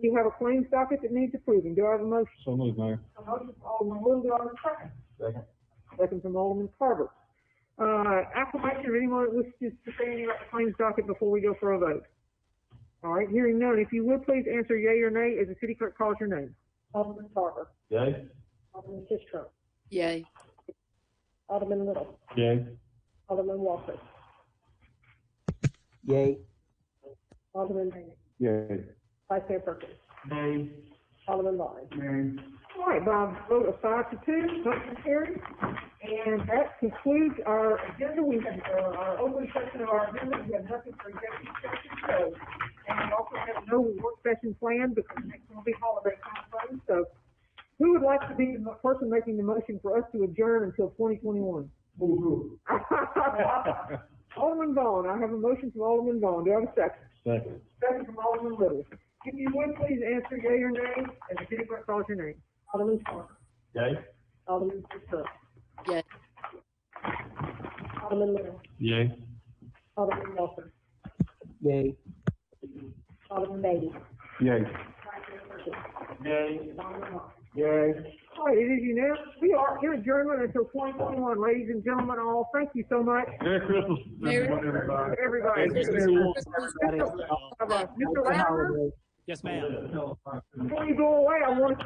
we have a claims docket that needs approving. Do I have a motion? So moved, Mayor. A motion from Alderman Little. Do I have a second? Second. Second from Alderman Carver. Acclamation of anyone that wishes to say anything about the claims docket before we go for a vote. All right, hearing none, if you would please answer yea or nay as the city clerk calls your name. Alderman Carver. Yay. Alderman Sistrum. Yay. Alderman Little. Yay. Alderman Walker. Yay. Alderman Beatty. Yay. Vice Mayor Perkins. Yay. Alderman Vaughn. All right, by a vote of 5-2, motion carried. And that concludes our agenda. We have our open session of our agenda. We have nothing for executive session. So, and we also have no work session planned because next will be holiday time. So, who would like to be the person making the motion for us to adjourn until 2021? Alderman Vaughn. I have a motion from Alderman Vaughn. Do I have a second? Second. Second from Alderman Little. If you would please answer yea or nay as the city clerk calls your name. Alderman Carver. Yay. Alderman Sistrum. Yay. Alderman Little. Yay. Alderman Walker. Yay. Alderman Beatty. Yay. Vice Mayor Perkins. Yay. Alderman Vaughn. Yay. All right, it is unanimous. We are in adjournment until 2021, ladies and gentlemen. All, thank you so much. Merry Christmas. Merry Everybody. Bye-bye. Mr. Lattimore, Yes, ma'am. before you go away, I want to